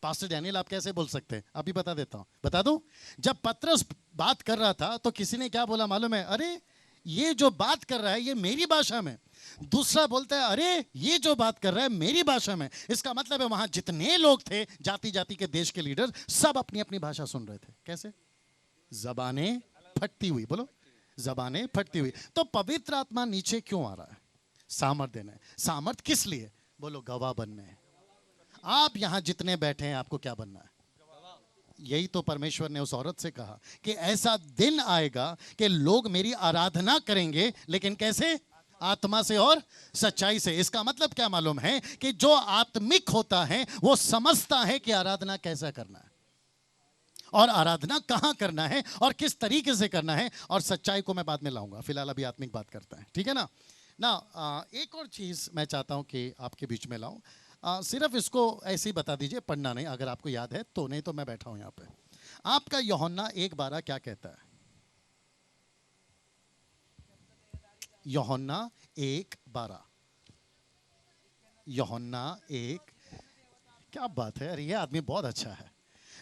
पास्टर डैनियल आप कैसे बोल सकते हैं? अभी बता देता हूं, बता दूं। जब पतरस बात कर रहा था तो किसी ने क्या बोला मालूम है? अरे ये जो बात कर रहा है ये मेरी भाषा में। दूसरा बोलता है अरे ये जो बात कर रहा है मेरी भाषा में। इसका मतलब है वहां जितने लोग थे, जाति जाति के देश के लीडर, सब अपनी अपनी भाषा सुन रहे थे। कैसे? जबानें फटती हुई, बोलो जबानें फटती हुई। तो पवित्र आत्मा नीचे क्यों आ रहा है? सामर्थ देना है। सामर्थ किस लिए? बोलो गवाह बनने है। आप यहां जितने बैठे हैं आपको क्या बनना है? यही तो परमेश्वर ने उस औरत से कहा कि ऐसा दिन आएगा कि लोग मेरी आराधना करेंगे, लेकिन कैसे? आत्मा से और सच्चाई से। इसका मतलब क्या मालूम है? कि जो आत्मिक होता है वो समझता है कि आराधना कैसा करना है, और आराधना कहां करना है, और किस तरीके से करना है। और सच्चाई को मैं बाद में लाऊंगा, फिलहाल अभी आत्मिक बात करते हैं, ठीक है ना? एक और चीज मैं चाहता हूं कि आपके बीच में लाऊं। सिर्फ इसको ऐसे ही बता दीजिए, पढ़ना नहीं, अगर आपको याद है तो, नहीं तो मैं बैठा हूं यहाँ पे। आपका यूहन्ना 1:12 क्या कहता है? यूहन्ना 1:12। यूहन्ना 1, क्या बात है, अरे ये आदमी बहुत अच्छा है।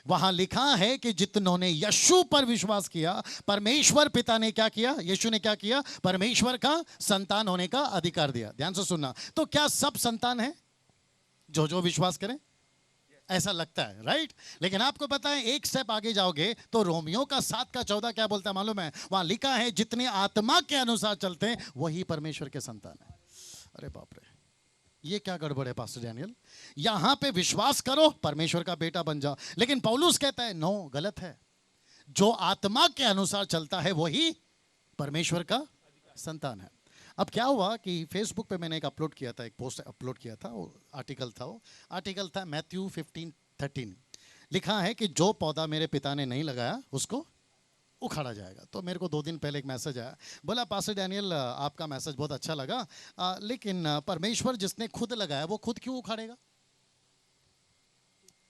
वहां लिखा है कि जितनों ने यीशु पर विश्वास किया, परमेश्वर पिता ने क्या किया? यीशु ने क्या किया? परमेश्वर का संतान होने का अधिकार दिया। ध्यान से सुनना। तो क्या सब संतान है जो जो विश्वास करें? ऐसा लगता है, राइट? लेकिन आपको पता है, एक स्टेप आगे जाओगे तो रोमियो का 7:14 क्या बोलता है मालूम है? वहां लिखा है जितने आत्मा के अनुसार चलते हैं वही परमेश्वर के संतान है। अरे बाप रे, ये क्या गड़बड़ है पास्टर डैनियल? यहां पे विश्वास करो परमेश्वर का बेटा बन जाओ, लेकिन पौलुस कहता है नो, गलत है। जो आत्मा के अनुसार चलता है वही परमेश्वर का संतान है। अब क्या हुआ कि फेसबुक पे मैंने एक अपलोड किया था, एक पोस्ट अपलोड किया था, वो आर्टिकल था मैथ्यू 15:13। लिखा है कि जो पौधा मेरे पिता ने नहीं लगाया उसको उखाड़ा जाएगा। तो मेरे को 2 दिन पहले एक मैसेज आया, बोला पास्टर डैनियल आपका मैसेज बहुत अच्छा लगा, लेकिन परमेश्वर जिसने खुद लगाया वो खुद क्यों उखाड़ेगा?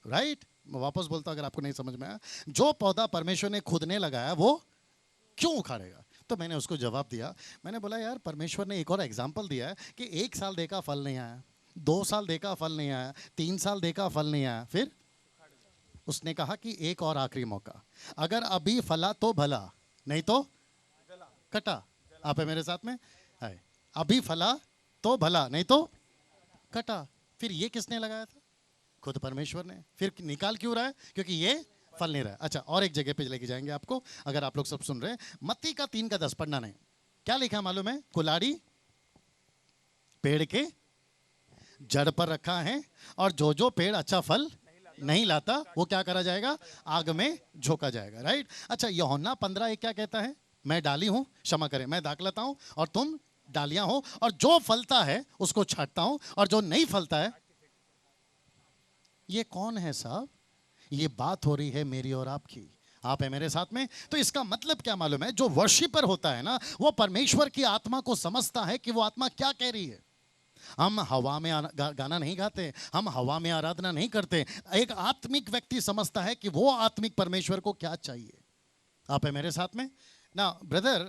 राइट? मैं वापस बोलता हूं अगर आपको नहीं समझ में आया, जो पौधा परमेश्वर ने खुद ने लगाया वो क्यों उखाड़ेगा? तो मैंने उसको जवाब दिया, मैंने बोला यार परमेश्वर ने एक और एग्जाम्पल दिया है कि 1 साल देखा फल नहीं आया, 2 साल देखा फल नहीं आया, 3 साल देखा फल नहीं आया, फिर उसने कहा कि एक और आखिरी मौका, अगर अभी फला तो भला, नहीं तो कटा। आप है मेरे साथ में? है। अभी फला तो भला, नहीं तो कटा। फिर ये किसने लगाया था? खुद परमेश्वर ने। फिर निकाल क्यों रहा है? क्योंकि ये फल नहीं रहा है। अच्छा, और एक जगह पे लेके जाएंगे आपको, अगर आप लोग सब सुन रहे हैं। मत्ती का 3:10 पढ़ना नहीं, क्या लिखा मालूम है? कुल्हाड़ी पेड़ के जड़ पर रखा है, और जो जो पेड़ अच्छा फल नहीं लाता वो क्या करा जाएगा? आग में झोंका जाएगा। राइट? अच्छा, यूहन्ना 15:1 क्या कहता है? मैं डाली हूं, क्षमा करें, मैं दाखलता हूं और तुम डालियां हो, और जो फलता है उसको छांटता हूं, और जो नहीं फलता है। ये कौन है साहब? ये बात हो रही है मेरी और आपकी। आप है मेरे साथ में? तो इसका मतलब क्या मालूम है? जो वर्शिपर होता है ना, वो परमेश्वर की आत्मा को समझता है कि वो आत्मा क्या कह रही है। हम हवा में गाना नहीं गाते, हम हवा में आराधना नहीं करते। एक आत्मिक व्यक्ति समझता है कि वो आत्मिक परमेश्वर को क्या चाहिए। आप है मेरे साथ में ना? ब्रदर,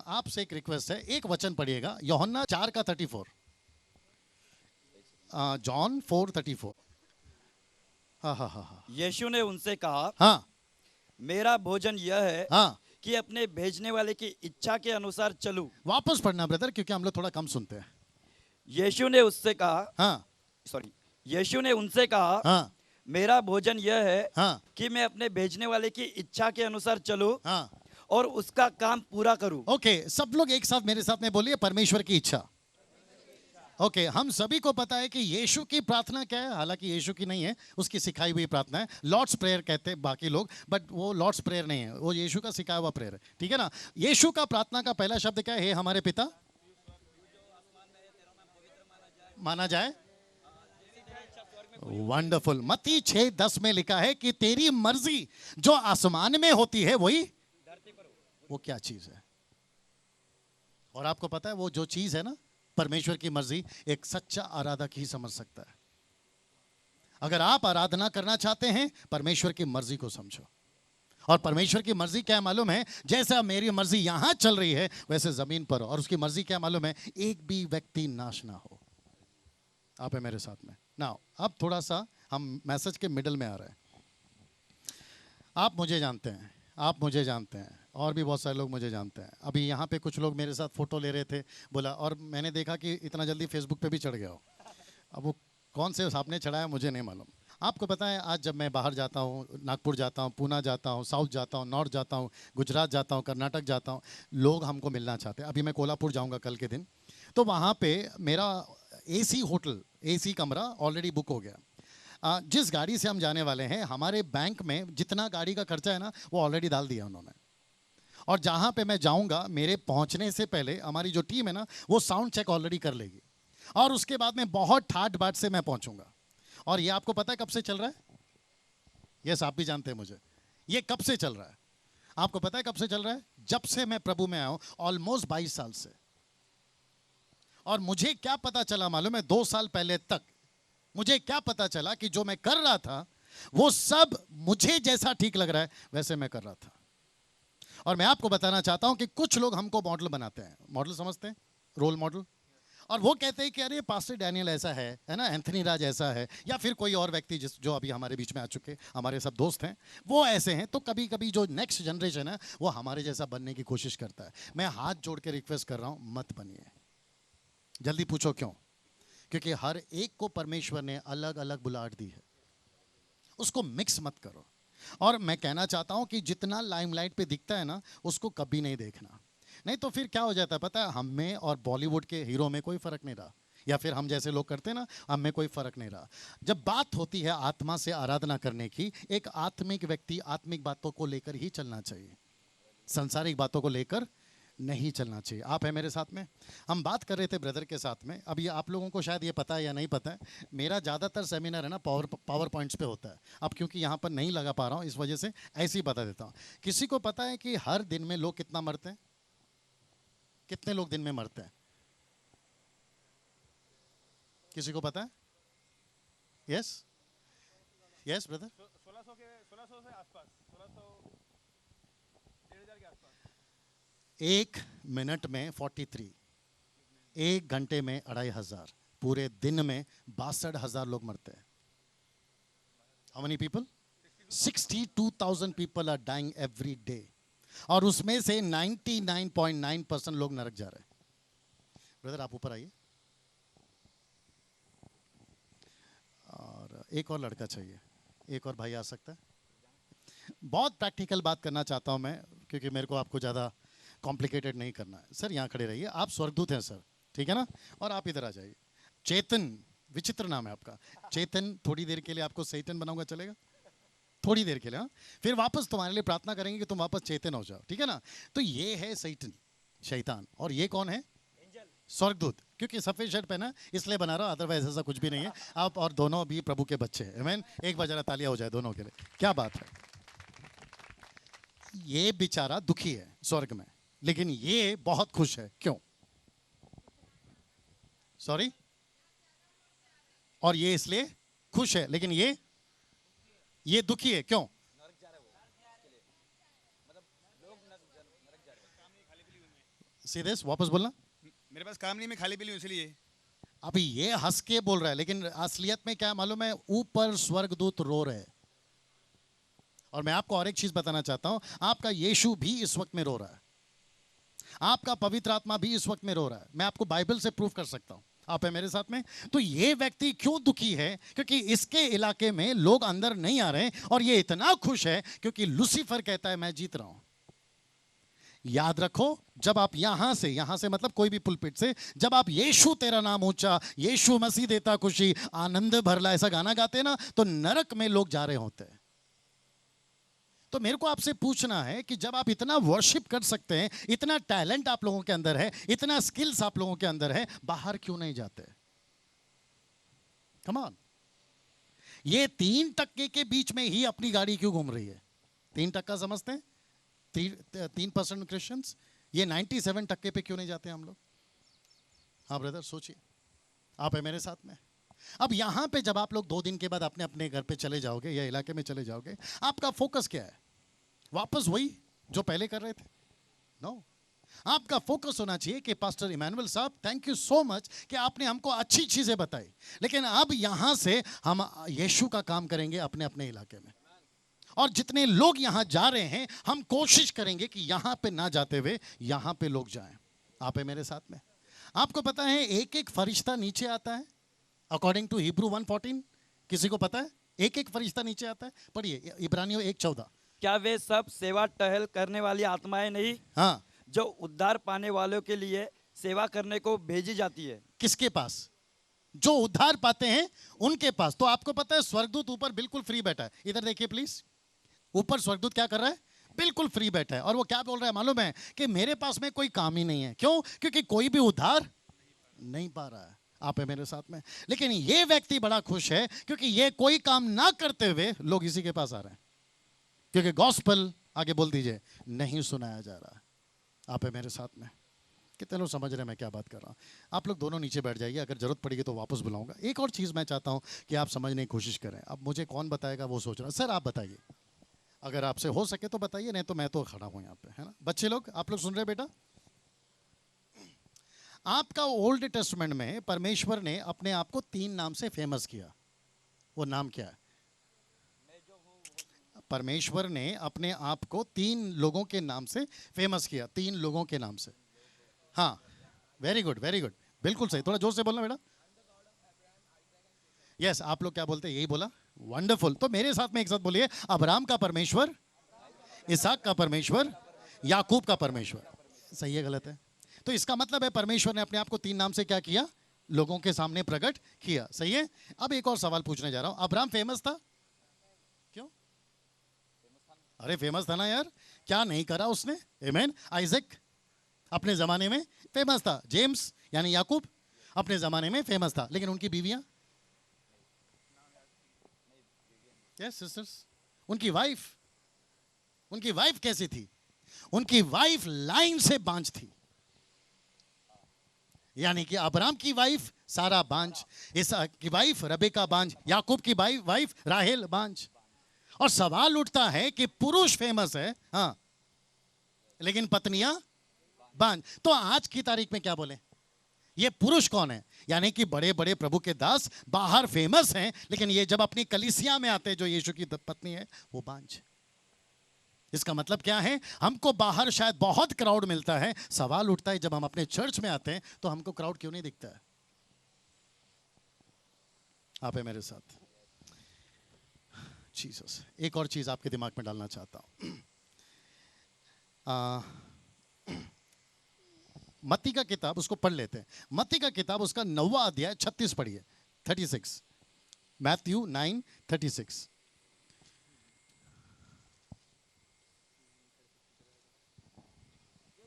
आपसे एक रिक्वेस्ट है, एक वचन पढ़िएगा, यूहन्ना 4:34, जॉन 4:34। हाँ। यीशु ने उनसे कहा, हाँ मेरा भोजन यह है हाँ, कि अपने भेजने वाले की इच्छा के अनुसार चलूं। वापस पढ़ना ब्रदर, क्योंकि हम लोग थोड़ा कम सुनते हैं। यीशु ने उससे कहा, हाँ यीशु ने उनसे कहा, हाँ मेरा भोजन यह है हाँ कि मैं अपने भेजने वाले की इच्छा के अनुसार चलूं हाँ। और उसका काम पूरा करूं। ओके, सब लोग एक साथ मेरे साथ में बोलिए, परमेश्वर की इच्छा। ओके, हम सभी को पता है कि यीशु की प्रार्थना क्या है, हालांकि यीशु की नहीं है, उसकी सिखाई हुई प्रार्थना है, लॉर्ड्स प्रेयर कहते हैं बाकी लोग, बट वो लॉर्ड्स प्रेयर नहीं है, वो यीशु का सिखाया हुआ प्रेयर है, ठीक है ना। यीशु का प्रार्थना का पहला शब्द क्या है? हे हमारे पिता माना जाए। वंडरफुल। मत्ती 6:10 में लिखा है कि तेरी मर्जी जो आसमान में होती है वही वो क्या चीज है? और आपको पता है वो जो चीज है ना, परमेश्वर की मर्जी, एक सच्चा आराधक ही समझ सकता है। अगर आप आराधना करना चाहते हैं, परमेश्वर की मर्जी को समझो। और परमेश्वर की मर्जी क्या मालूम है? जैसा मेरी मर्जी यहां चल रही है वैसे जमीन पर हो। और उसकी मर्जी क्या मालूम है? एक भी व्यक्ति नाश ना हो। आप है मेरे साथ में ना? अब थोड़ा सा हम मैसेज के मिडल में आ रहे हैं। आप मुझे जानते हैं, आप मुझे जानते हैं, और भी बहुत सारे लोग मुझे जानते हैं। अभी यहाँ पे कुछ लोग मेरे साथ फोटो ले रहे थे, बोला, और मैंने देखा कि इतना जल्दी फेसबुक पे भी चढ़ गया हो। अब वो कौन से आपने चढ़ाया मुझे नहीं मालूम। आपको पता है, आज जब मैं बाहर जाता हूँ, नागपुर जाता हूँ, पूना जाता हूँ, साउथ जाता हूँ, नॉर्थ जाता हूँ, गुजरात जाता हूँ, कर्नाटक जाता हूँ, लोग हमको मिलना चाहते हैं। अभी मैं कोल्हापुर जाऊँगा कल के दिन, तो वहाँ पे मेरा AC होटल, AC कमरा ऑलरेडी बुक हो गया। जिस गाड़ी से हम जाने वाले हैं, हमारे बैंक में जितना गाड़ी का खर्चा है ना, वो ऑलरेडी डाल दिया उन्होंने। और जहाँ पे मैं जाऊँगा, मेरे पहुँचने से पहले हमारी जो टीम है ना, वो साउंड चेक ऑलरेडी कर लेगी। और उसके बाद में बहुत ठाट बाट से मैं पहुँचूँगा। और ये आपको पता है कब से चल रहा है? यस, आप भी जानते हैं मुझे। ये कब से चल रहा है? आपको पता है कब से चल रहा है? जब से मैं प्रभु में आया हूँ, ऑलमोस्ट 22 साल से। और मुझे क्या पता चला मालूम है? 2 साल पहले तक मुझे क्या पता चला कि जो मैं कर रहा था वो सब मुझे जैसा ठीक लग रहा है वैसे मैं कर रहा था। और मैं आपको बताना चाहता हूं कि कुछ लोग हमको मॉडल बनाते हैं, मॉडल समझते हैं, रोल मॉडल। और वो कहते हैं कि अरे पास्टर डैनियल ऐसा है ना, एंथनी राज ऐसा है, या फिर कोई और व्यक्ति जो अभी हमारे बीच में आ चुके, हमारे सब दोस्त हैं, वो ऐसे हैं। तो कभी कभी जो नेक्स्ट जनरेशन है वो हमारे जैसा बनने की कोशिश करता है। मैं हाथ जोड़ के रिक्वेस्ट कर रहा हूं, मत बनिए। जल्दी पूछो क्यों? क्योंकि हर एक को परमेश्वर ने अलग अलग बुलाहट दी है, उसको मिक्स मत करो। और मैं कहना चाहता हूं कि जितना लाइमलाइट पे दिखता है ना, उसको कभी नहीं देखना। नहीं तो फिर क्या हो जाता है पता है? हम में और बॉलीवुड के हीरो में कोई फर्क नहीं रहा, या फिर हम जैसे लोग करते हैं ना, हम में कोई फर्क नहीं रहा। जब बात होती है आत्मा से आराधना करने की, एक आत्मिक व्यक्ति आत्मिक बातों को लेकर ही चलना चाहिए, सांसारिक बातों को लेकर नहीं चलना चाहिए। आप है मेरे साथ में? हम बात कर रहे थे ब्रदर के साथ में। अब ये आप लोगों को शायद ये पता है या नहीं पता है, मेरा ज़्यादातर सेमिनार है ना पावर पॉइंट्स पे होता है। अब क्योंकि यहाँ पर नहीं लगा पा रहा हूँ, इस वजह से ऐसे ही बता देता हूँ। किसी को पता है कि हर दिन में लोग कितना मरते हैं? कितने लोग दिन में मरते हैं? किसी को पता है? Yes yes brother. 1600 से आसपास, 1600 1000 के आसपास। 1 मिनट में 43, 1 घंटे में 2500, पूरे दिन में 62,000 लोग मरते हैं। How many people? 62,000 people are dying every day. और उसमें से 99.9% लोग नरक जा रहे हैं। ब्रदर आप ऊपर आइए। और एक और लड़का चाहिए, एक और भाई आ सकता है? बहुत प्रैक्टिकल बात करना चाहता हूं मैं, क्योंकि मेरे को आपको ज़्यादा कॉम्प्लिकेटेड नहीं करना है। सर यहाँ खड़े रहिए, आप स्वर्गदूत हैं सर, ठीक है ना? और आप इधर आ जाइए। चेतन, विचित्र नाम है आपका, चेतन। थोड़ी देर के लिए आपको सैतन बनाऊंगा, चलेगा? थोड़ी देर के लिए, हाँ। फिर वापस तुम्हारे लिए प्रार्थना करेंगे कि तुम वापस चेतन हो जाओ, ठीक है ना? तो ये है सैतन, शैतान। और ये कौन है? स्वर्गदूत। क्योंकि सफेद शर्ट पहना इसलिए बना रहा हूं, अदरवाइज ऐसा कुछ भी नहीं है। आप और दोनों भी प्रभु के बच्चे हैं। आमीन। एक बार जरा तालियां हो जाए दोनों के लिए, क्या बात है। ये बेचारा दुखी है स्वर्ग में, लेकिन ये बहुत खुश है। क्यों? सॉरी। और ये इसलिए खुश है, लेकिन ये दुखी है। क्यों? सीधे वापस बोलना। मेरे पास काम नहीं, मैं खाली पीली हूं इसलिए। अभी ये हंस के बोल रहा है, लेकिन असलियत में क्या मालूम है? ऊपर स्वर्गदूत रो रहे हैं। और मैं आपको और एक चीज बताना चाहता हूं, आपका यीशु भी इस वक्त में रो रहा है, आपका पवित्र आत्मा भी इस वक्त में रो रहा है। मैं आपको बाइबल से प्रूफ कर सकता हूं। आप है मेरे साथ में? तो ये व्यक्ति क्यों दुखी है? क्योंकि इसके इलाके में लोग अंदर नहीं आ रहे हैं। और ये इतना खुश है क्योंकि लूसीफर कहता है मैं जीत रहा हूं। याद रखो, जब आप यहां से मतलब कोई भी पुलपिट से, जब आप यीशु तेरा नाम ऊंचा, यीशु मसीह देता खुशी, आनंद भरला ऐसा गाना गाते ना, तो नरक में लोग जा रहे होते हैं। तो मेरे को आपसे पूछना है कि जब आप इतना वर्शिप कर सकते हैं, इतना टैलेंट आप लोगों के अंदर है, इतना स्किल्स आप लोगों के अंदर है, बाहर क्यों नहीं जाते? Come on. ये 3% के बीच में ही अपनी गाड़ी क्यों घूम रही है? 3% समझते हैं? 3% क्रिश्चियंस, ये 97% पे क्यों नहीं जाते हम लोग? हाँ ब्रदर, सोचिए, आप है मेरे साथ में। अब यहां पे जब आप लोग 2 दिन के बाद अपने अपने घर पे चले जाओगे या इलाके में चले जाओगे, आपका फोकस क्या है? वापस वही जो पहले कर रहे थे? नो, आपका फोकस होना चाहिए कि पास्टर इमैनुअल साहब, थैंक यू सो मच कि आपने हमको अच्छी चीजें बताई, लेकिन अब यहां से हम यीशु का काम करेंगे अपने अपने इलाके में। और जितने लोग यहां जा रहे हैं, हम कोशिश करेंगे कि यहां पे ना जाते हुए यहां पे लोग जाएं। आप है मेरे साथ में? आपको पता है एक एक फरिश्ता नीचे आता है अकॉर्डिंग टू हिब्रू 1:14? किसी को पता है? एक एक फरिश्ता नीचे आता है। पढ़िए इब्रानियों 1:14। क्या वे सब सेवा टहल करने वाली आत्माएं नहीं, हाँ, जो उद्धार पाने वालों के लिए सेवा करने को भेजी जाती है? किसके पास? जो उद्धार पाते हैं उनके पास। तो आपको पता है स्वर्गदूत ऊपर बिल्कुल फ्री बैठा है। इधर देखिए प्लीज, ऊपर स्वर्गदूत क्या कर रहा है? बिल्कुल फ्री बैठा है। और वो क्या बोल रहा है मालूम है? कि मेरे पास में कोई काम ही नहीं है। क्यों? क्योंकि कोई भी उद्धार नहीं पा रहा है। आप है मेरे साथ में? लेकिन ये व्यक्ति बड़ा खुश है क्योंकि ये कोई काम ना करते हुए लोग इसी के पास आ रहे हैं, क्योंकि गॉस्पेल, आगे बोल दीजिए, नहीं सुनाया जा रहा है। आप है मेरे साथ में? कितने लोग समझ रहे हैं मैं क्या बात कर रहा हूँ? आप लोग दोनों नीचे बैठ जाइए, अगर जरूरत पड़ेगी तो वापस बुलाऊंगा। एक और चीज़ मैं चाहता हूँ कि आप समझने की कोशिश करें। अब मुझे कौन बताएगा वो सोच रहा है। सर आप बताइए, अगर आपसे हो सके तो बताइए, नहीं तो मैं तो खड़ा हूँ यहाँ पे, है ना? बच्चे लोग, आप लोग सुन रहे बेटा? आपका ओल्ड टेस्टमेंट में परमेश्वर ने अपने आप को 3 नाम से फेमस किया। वो नाम क्या है? परमेश्वर ने अपने आप को 3 लोगों के नाम से फेमस किया। 3 लोगों के नाम से। हाँ, वेरी गुड, वेरी गुड, बिल्कुल सही। थोड़ा जोर से बोलना बेटा। यस, आप लोग क्या बोलते हैं? यही बोला, वंडरफुल। तो मेरे साथ में एक साथ बोलिए, अब्राहम का परमेश्वर, इसहाक का परमेश्वर, याकूब का परमेश्वर। सही है गलत है? तो इसका मतलब है परमेश्वर ने अपने आप को 3 नाम से क्या किया? लोगों के सामने प्रकट किया। सही है? अब एक और सवाल पूछने जा रहा हूं। अब्राहम फेमस था? क्यों? अरे फेमस था ना यार, क्या नहीं करा उसने? आमीन। आइजक अपने जमाने में फेमस था। जेम्स यानी याकूब अपने जमाने में फेमस था, लेकिन उनकी बीवियां, यस सिस्टर्स, उनकी वाइफ कैसी थी? उनकी वाइफ लाइन से बांझ थी। यानी कि अब्राहम की वाइफ सारा बांझ, इसहाक की वाइफ रबेका बांझ, याकूब की वाइफ राहेल बांझ। और सवाल उठता है कि पुरुष फेमस है, हाँ, लेकिन पत्नियां बांझ। तो आज की तारीख में क्या बोले? ये पुरुष कौन है? यानी कि बड़े बड़े प्रभु के दास बाहर फेमस हैं, लेकिन ये जब अपनी कलीसिया में आते हैं, जो यीशु की पत्नी है, वो बांझ। इसका मतलब क्या है? हमको बाहर शायद बहुत क्राउड मिलता है, सवाल उठता है जब हम अपने चर्च में आते हैं तो हमको क्राउड क्यों नहीं दिखता है? आप है मेरे साथ? जीसस। एक और चीज आपके दिमाग में डालना चाहता हूं। मत्ती का किताब, उसको पढ़ लेते हैं। मत्ती का किताब, उसका 9वां अध्याय 36 पढ़िए, 36, मैथ्यू 9:36।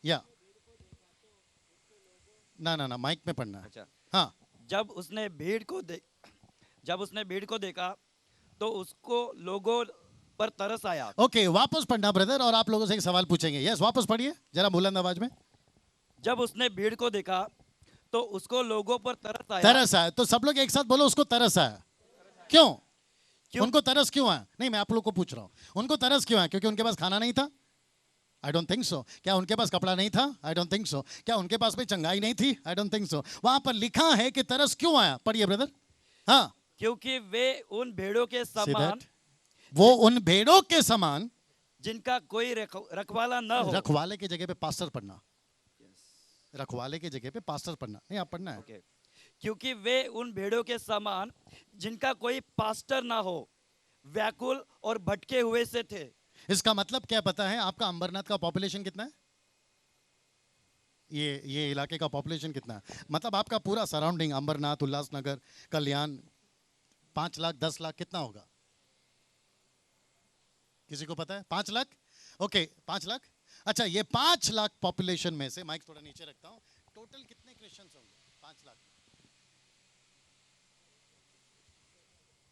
या ना माइक में पढ़ना है। अच्छा। हाँ, जब उसने भीड़ को देखा तो उसको लोगों पर तरस आया। ओके, वापस पढ़ना ब्रदर, और आप लोगों से एक सवाल पूछेंगे। यस, वापस पढ़िए जरा बुलंद आवाज में। जब उसने भीड़ को देखा तो उसको लोगों पर तरस आया। तरस आया। तो सब लोग एक साथ बोलो, उसको तरस आया। क्यों? उनको तरस क्यों आया? नहीं, मैं आप लोग को पूछ रहा हूं, उनको तरस क्यों आया? क्योंकि उनके पास खाना नहीं था? I don't think so. क्या उनके पास कपड़ा नहीं था? I don't think so. क्या उनके पास में चंगाई नहीं थी? I don't think so. वहां पर लिखा है कि तरस क्यों आया। पढ़िए ब्रदर। हाँ, क्योंकि वे उन भेड़ों के समान, वो उन भेड़ों के समान, जिनका कोई रखवाला न हो। रखवाले की जगह पे पास्टर पढ़ना, रखवाले की जगह पे पास्टर पढ़ना, नहीं आप पढ़ना है। क्योंकि वे उन भेड़ों के समान, जिनका कोई पास्टर ना हो, व्याकुल और भटके हुए से थे। इसका मतलब क्या पता है? आपका अंबरनाथ का पॉपुलेशन कितना है? ये इलाके का पॉपुलेशन कितना है? मतलब आपका पूरा सराउंडिंग अंबरनाथ, उल्लासनगर, कल्याण, 5 लाख 10 लाख कितना होगा? किसी को पता है? 5 लाख? ओके, 5 लाख। अच्छा, ये 5 लाख पॉपुलेशन में से, माइक थोड़ा नीचे रखता हूं, टोटल कितने क्रिश्चियंस होंगे 5 लाख?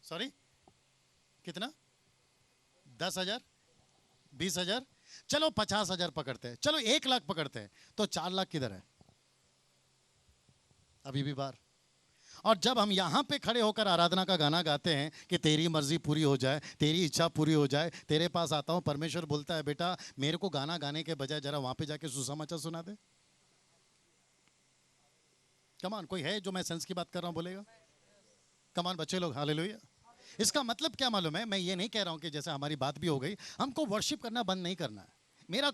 सॉरी, कितना? 10,000, 20,000, चलो 50,000 पकड़ते हैं, चलो 1 लाख पकड़ते हैं, तो 4 लाख किधर है? अभी भी बाहर। और जब हम यहां पे खड़े होकर आराधना का गाना गाते हैं कि तेरी मर्जी पूरी हो जाए, तेरी इच्छा पूरी हो जाए, तेरे पास आता हूं, परमेश्वर बोलता है बेटा मेरे को गाना गाने के बजाय जरा वहां पे जाके सुसमाचार सुना दे। कमान, कोई है जो मैं सेंस की बात कर रहा हूं बोलेगा? कमान बच्चे लोग, हालेलुया। इसका मतलब क्या मालूम है? मैं ये नहीं कह रहा हूं कि जैसे हमारी बात भी हो गई, हमको वर्शिप करना बंद नहीं करना है। मेरा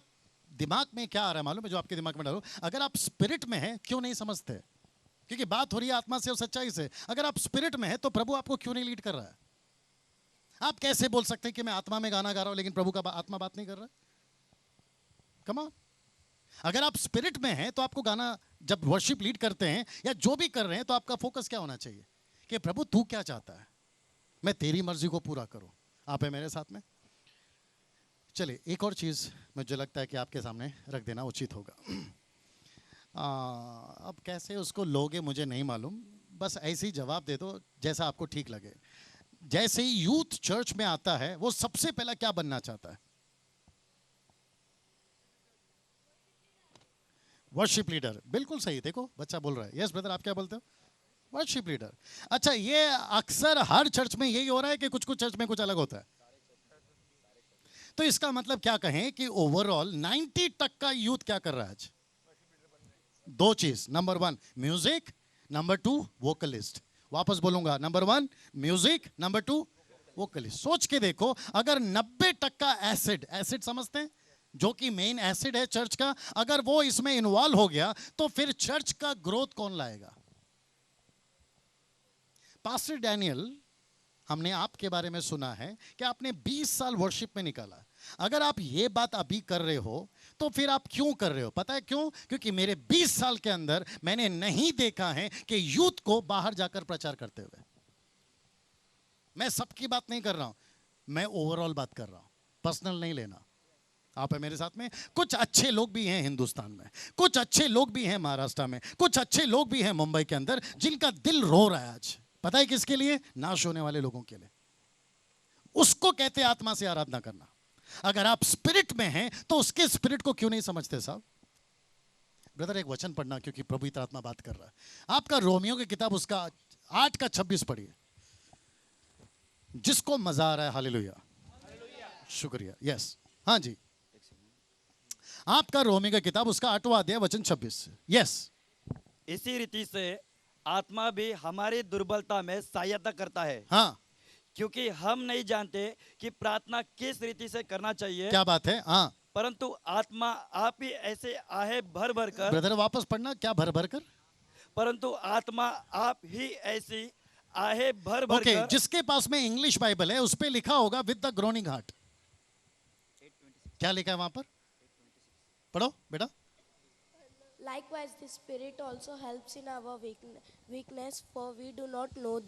दिमाग में क्या आ रहा है मालूम है, जो आपके दिमाग में डालो, अगर आप स्पिरिट में हैं क्यों नहीं समझते? क्योंकि बात हो रही है आत्मा से और सच्चाई से। अगर आप स्पिरिट में हैं तो प्रभु आपको क्यों नहीं लीड कर रहा है? आप कैसे बोल सकते हैं कि मैं आत्मा में गाना गा रहा हूं लेकिन प्रभु का आत्मा बात नहीं कर रहा? Come on. अगर आप स्पिरिट में हैं तो आपको गाना जब वर्शिप लीड करते हैं या जो भी कर रहे हैं तो आपका फोकस क्या होना चाहिए कि प्रभु तू क्या चाहता है, मैं तेरी मर्जी को पूरा करूं। आप है मेरे साथ में? चलिए, एक और चीज मुझे लगता है कि आपके सामने रख देना उचित होगा। अब कैसे उसको लोगे मुझे नहीं मालूम, बस ऐसे ही जवाब दे दो जैसा आपको ठीक लगे। जैसे ही यूथ चर्च में आता है वो सबसे पहला क्या बनना चाहता है? Worship leader. बिल्कुल सही, देखो बच्चा बोल रहा है। यस ब्रदर, आप क्या बोलते हो? Worship leader. अच्छा, ये अक्सर हर चर्च में यही हो रहा है कि कुछ कुछ चर्च में कुछ अलग होता है? तो इसका मतलब क्या कहें कि ओवरऑल 90% यूथ क्या कर रहा है आज? 2 चीज, नंबर 1 म्यूजिक, नंबर 2 वोकलिस्ट। वापस बोलूंगा, नंबर 1 म्यूजिक, नंबर 2 वोकलिस्ट। सोच के देखो, अगर 90% एसिड समझते हैं जो कि मेन एसिड है चर्च का, अगर वो इसमें इन्वॉल्व हो गया तो फिर चर्च का ग्रोथ कौन लाएगा? पास्टर डैनियल, हमने आपके बारे में सुना है कि आपने 20 साल वर्शिप में निकाला। अगर आप ये बात अभी कर रहे हो तो फिर आप क्यों कर रहे हो? पता है क्यों? क्योंकि मेरे 20 साल के अंदर मैंने नहीं देखा है कि यूथ को बाहर जाकर प्रचार करते हुए। मैं सबकी बात नहीं कर रहा हूं, मैं ओवरऑल बात कर रहा हूं, पर्सनल नहीं लेना। आप है मेरे साथ में? कुछ अच्छे लोग भी हैं हिंदुस्तान में, कुछ अच्छे लोग भी हैं महाराष्ट्र में, कुछ अच्छे लोग भी हैं मुंबई के अंदर, जिनका दिल रो रहा है आज। पता है किसके लिए? नाश होने वाले लोगों के लिए। उसको कहते हैं आत्मा से आराधना करना। अगर आप स्पिरिट में हैं तो उसके स्पिरिट को क्यों नहीं समझते साहब? ब्रदर, एक वचन पढ़ना, क्योंकि प्रभु इतना आत्मा बात कर रहा है। आपका रोमियो की किताब उसका 8:26 पढ़िए, जिसको मजा आ रहा है। हालेलुया, शुक्रिया। यस, हाँ जी, आपका रोमियो की किताब उसका 8वां अध्याय वचन 26। यस, इसी रीति से आत्मा भी हमारी दुर्बलता में सहायता करता है। हाँ, क्योंकि हम नहीं जानते कि प्रार्थना किस रीति से करना चाहिए, क्या बात है। हाँ परंतु आत्मा आप ही ऐसे आहे भर भर कर, ब्रदर वापस पढ़ना, क्या भर भर कर? परंतु आत्मा आप ही ऐसी आहे भर भर ओके, कर। जिसके पास में इंग्लिश बाइबल है उस पे लिखा होगा विद द ग्रोनिंग हार्ट। क्या लिखा है वहां पर? पढ़ो बेटा। Likewise, the Spirit also helps in our weakness, for we do not know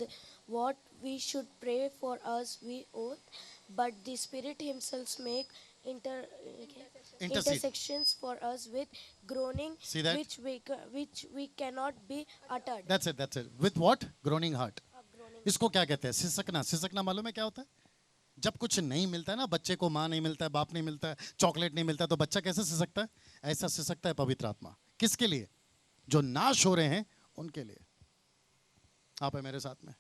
what we should pray for as we ought, but the Spirit Himself make intersections for us with groaning See that? which we cannot be uttered. That's it. With what? Groaning heart. इसको क्या कहते हैं? सिसकना। सिसकना मालूम है क्या होता है? जब कुछ नहीं मिलता है ना, बच्चे को माँ नहीं मिलता है, बाप नहीं मिलता है, चॉकलेट नहीं मिलता है, तो बच्चा कैसे सिसकता है? ऐसा सिसकता है पवित्र आत्मा। किसके लिए? जो नाश हो रहे हैं उनके लिए। आप है मेरे साथ में?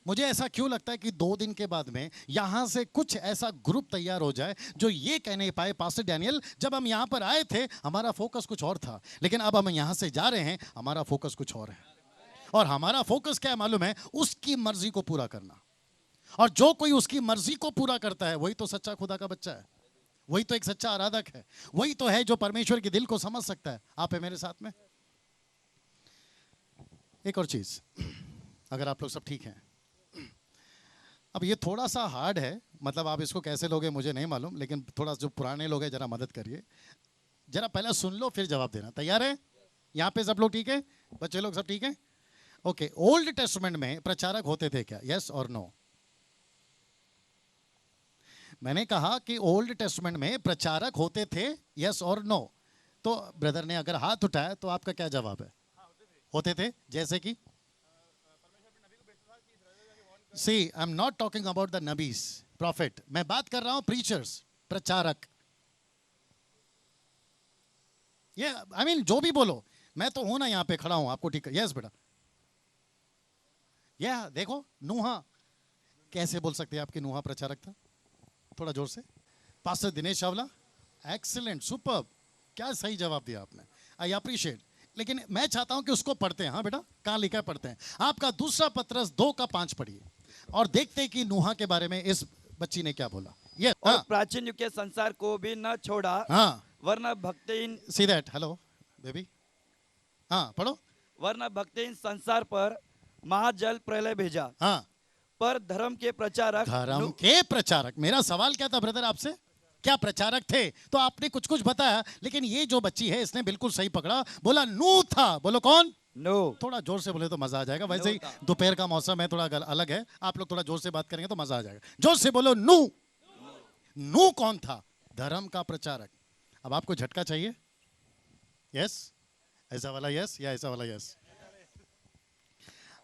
मुझे ऐसा क्यों लगता है कि 2 दिन के बाद में यहां से कुछ ऐसा ग्रुप तैयार हो जाए जो ये कह नहीं पाए, पास्टर डैनियल जब हम यहां पर आए थे हमारा फोकस कुछ और था, लेकिन अब हम यहां से जा रहे हैं हमारा फोकस कुछ और है। और हमारा फोकस क्या है मालूम है? उसकी मर्जी को पूरा करना। और जो कोई उसकी मर्जी को पूरा करता है वही तो सच्चा खुदा का बच्चा है, वही तो एक सच्चा आराधक है, वही तो है जो परमेश्वर के दिल को समझ सकता है। आप है मेरे साथ में? एक और चीज, अगर आप लोग सब ठीक हैं, अब ये थोड़ा सा हार्ड है, मतलब आप इसको कैसे लोगे मुझे नहीं मालूम, लेकिन थोड़ा जो पुराने लोग हैं जरा मदद करिए। जरा पहले सुन लो फिर जवाब देना। तैयार है? यहां पे सब लोग ठीक है? बच्चे लोग सब ठीक है? ओके, ओल्ड टेस्टामेंट में प्रचारक होते थे क्या? यस और नो? मैंने कहा कि ओल्ड टेस्टामेंट में प्रचारक होते थे, यस और नो? तो ब्रदर ने अगर हाथ उठाया तो आपका क्या जवाब है? होते थे। जैसे कि see I am not talking about the नबीस प्रॉफिट, मैं बात कर रहा हूं प्रीचर्स, प्रचारक। ये आई मीन जो भी बोलो, मैं तो हूं ना यहां पे खड़ा हूं, आपको ठीक है? यस बेटा। या देखो नूहा, कैसे बोल सकते हैं आपकी नूहा प्रचारक था? थोड़ा जोर से। Pastor Dinesh Chawla, excellent, superb, क्या सही जवाब दिया आपने, आई अप्रिशिएट। लेकिन मैं चाहता हूं कि उसको पढ़ते हैं। हाँ बेटा, कहां लिखा है? पढ़ते हैं। आपका दूसरा पत्रस 2:5 पढ़िए और देखते हैं कि नूहा के बारे में इस बच्ची ने क्या बोला। ये और प्राचीन युग के संसार को भी न छोड़ा, हाँ, वरना भक्तिहीन, सी दैट, हेलो बेबी, हाँ पढ़ो। वरना भक्तिहीन संसार पर महाजल प्रलय भेजा। हाँ, पर धर्म के प्रचारक धर्म के प्रचारक। मेरा सवाल क्या था ब्रदर आपसे? क्या प्रचारक थे? तो आपने कुछ कुछ बताया, लेकिन ये जो बच्ची है इसने बिल्कुल सही पकड़ा, बोला नू था। बोलो कौन? नो। थोड़ा जोर से बोले तो मजा आ जाएगा। वैसे ही दोपहर का मौसम है, थोड़ा अलग है, आप लोग थोड़ा जोर से बात करेंगे तो मजा आ जाएगा। जोर से बोलो नू। नू कौन था? धर्म का प्रचारक। अब आपको झटका चाहिए? यस, ऐसा वाला यस या ऐसा वाला यस?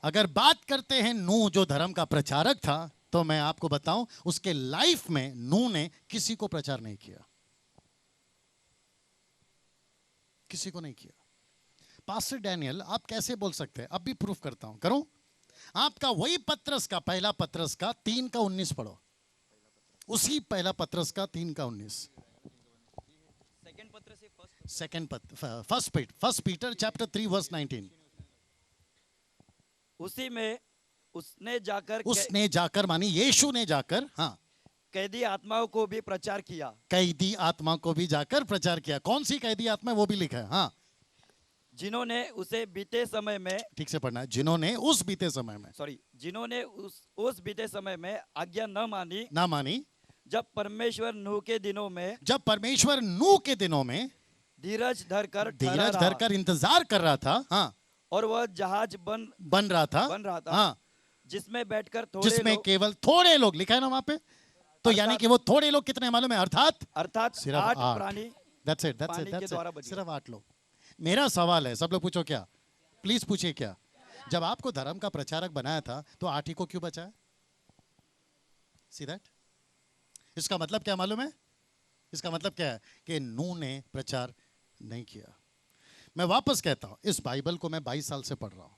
अगर बात करते हैं नू जो धर्म का प्रचारक था, तो मैं आपको बताऊं उसके लाइफ में नू ने किसी को प्रचार नहीं किया, किसी को नहीं किया। पास्टर डैनियल, आप कैसे बोल सकते हैं? अब भी प्रूफ करता हूं, करूं? आपका वही पत्रस का, पहला पत्रस का 3:19 पढ़ो। उसी पहला पत्रस का 3:19। First Peter chapter 3 verse 19। उसी में उसने जाकर मानी यीशु ने जाकर, हाँ, कैदी आत्माओं को भी प्रचार किया। कैदी आत्मा को भी जाकर प्रचार किया। कौन सी कैदी आत्मा है वो भी लिखा है। हाँ, जिन्होंने उसे बीते समय में, ठीक से पढ़ना है, जिन्होंने उस बीते समय में, जिन्होंने उस बीते समय में आज्ञा न मानी, जब परमेश्वर नूह के दिनों में धीरज धरकर इंतजार कर रहा था। हाँ, और वह जहाज बन रहा था। हाँ, जिसमें बैठकर जिसमें केवल थोड़े लोग, लिखा है ना वहां पे, तो यानी कि वो थोड़े लोग कितने मालूम है? अर्थात सिर्फ 8 प्राणी सिर्फ 8 लोग। मेरा सवाल है, सब लोग पूछो क्या, प्लीज पूछिए क्या। जब आपको धर्म का प्रचारक बनाया था तो 8 ही को क्यों बचाया? See that? इसका मतलब क्या मालूम है? इसका मतलब क्या है? कि नूह ने प्रचार नहीं किया। मैं वापस कहता हूं, इस बाइबल को मैं 22 साल से पढ़ रहा हूं।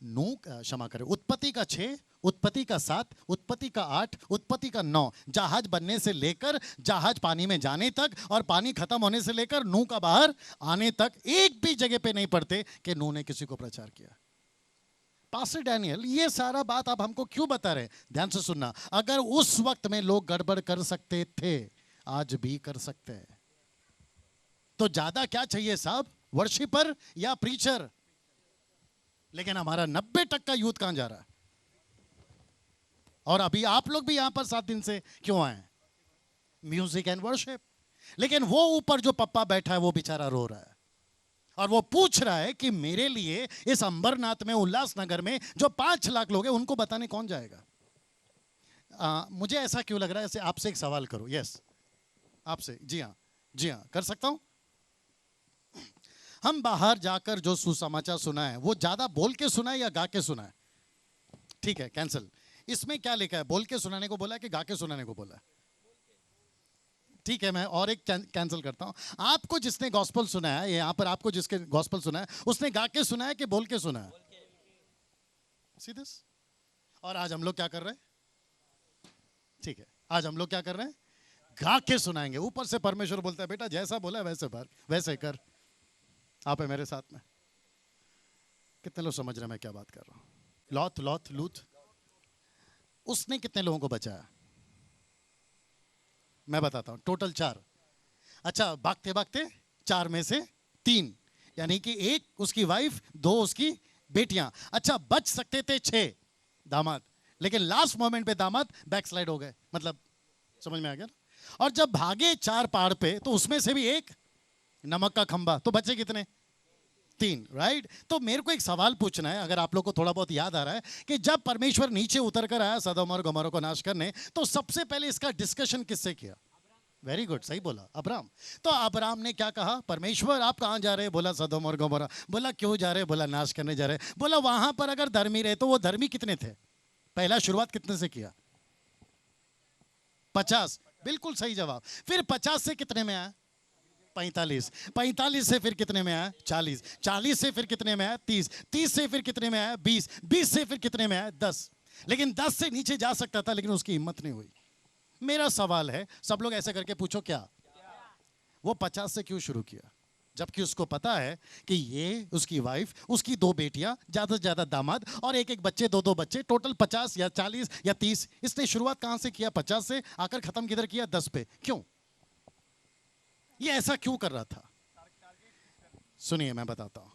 नूह, क्षमा करें, उत्पत्ति का 6, उत्पत्ति का 7, उत्पत्ति का 8, उत्पत्ति का 9, जहाज बनने से लेकर जहाज पानी में जाने तक और पानी खत्म होने से लेकर नूह का बाहर आने तक एक भी जगह पे नहीं पढ़ते कि नूह ने किसी को प्रचार किया। पास्टर डैनियल, ये सारा बात आप हमको क्यों बता रहे हैं? ध्यान से सुनना। अगर उस वक्त में लोग गड़बड़ कर सकते थे, आज भी कर सकते हैं। तो ज्यादा क्या चाहिए साहब, वर्शिपर या प्रीचर? लेकिन हमारा 90% यूथ कहां जा रहा है? और अभी आप लोग भी यहां पर 7 दिन से क्यों आए? Music and worship. लेकिन वो ऊपर जो पप्पा बैठा है वो बेचारा रो रहा है और वो पूछ रहा है कि मेरे लिए इस अंबरनाथ में, उल्लासनगर में जो 5 लाख लोग हैं उनको बताने कौन जाएगा? मुझे ऐसा क्यों लग रहा है? ऐसे आपसे एक सवाल करो। यस, आपसे। जी हाँ, जी हाँ, कर सकता हूं। हम बाहर जाकर जो सुसमाचार सुना है वो ज्यादा बोल के सुना है या गा के सुना है? ठीक है, कैंसिल। इसमें क्या लिखा है? बोल के सुनाने को बोला है कि गा के सुनाने को बोला है? ठीक है, मैं और एक कैंसिल करता हूं। आपको जिसने गॉस्पेल सुना है, यहां पर आपको जिसके गॉस्पेल सुना है, उसने गा के सुना है कि बोल के सुना है? See this? और आज हम लोग क्या कर रहे हैं? ठीक है, आज हम लोग क्या कर रहे हैं? गा के सुनाएंगे। ऊपर से परमेश्वर बोलता है, बेटा जैसा बोला वैसे कर। आप है मेरे साथ में? कितने लोग समझ रहे हैं मैं क्या बात कर रहा हूं? लूत उसने कितने लोगों को बचाया? मैं बताता हूं, टोटल 4। अच्छा, भागते भागते 4 में से 3, यानी कि 1 उसकी वाइफ, 2 उसकी बेटियां। अच्छा, बच सकते थे 6 दामाद, लेकिन लास्ट मोमेंट पे दामाद बैकस्लाइड हो गए। मतलब समझ में आ गया ना? और जब भागे 4 पहाड़ पे, तो उसमें से भी 1 नमक का खंबा, तो बचे कितने? 3, राइट? तो मेरे को एक सवाल पूछना है, अगर आप लोग को थोड़ा बहुत याद आ रहा है, कि जब परमेश्वर नीचे उतर कर आया सदोम और गमोरा को नाश करने, तो सबसे पहले इसका डिस्कशन किससे किया? वेरी गुड, सही बोला, अब्राम। तो अब्राम ने क्या कहा? परमेश्वर आप कहां जा रहे हैं? बोला सदोम और गमोरा। बोला क्यों जा रहे? बोला नाश करने जा रहे। बोला वहां पर अगर धर्मी रहे तो वो धर्मी कितने थे? पहला शुरुआत कितने से किया? 50। बिल्कुल सही जवाब। फिर 50 से कितने में आया? 45। 45 से फिर कितने में आया? 40। 40 से फिर कितने में आया? 30। 30 से फिर कितने में आया? 20। 20 से फिर कितने में आया? 10। लेकिन 10 से नीचे जा सकता था, लेकिन उसकी हिम्मत नहीं हुई। मेरा सवाल है, सब लोग ऐसे करके पूछो, क्या वो 50 से क्यों शुरू किया? जबकि उसको पता है कि ये उसकी वाइफ, उसकी 2 बेटियां, ज्यादा से ज्यादा दामाद और एक बच्चे, 2 बच्चे, टोटल 50 या 40 या 30। इसने शुरुआत कहां से किया? 50 से। आकर खत्म किधर किया? 10 पे। क्यों? ये ऐसा क्यों कर रहा था? सुनिए, मैं बताता हूं।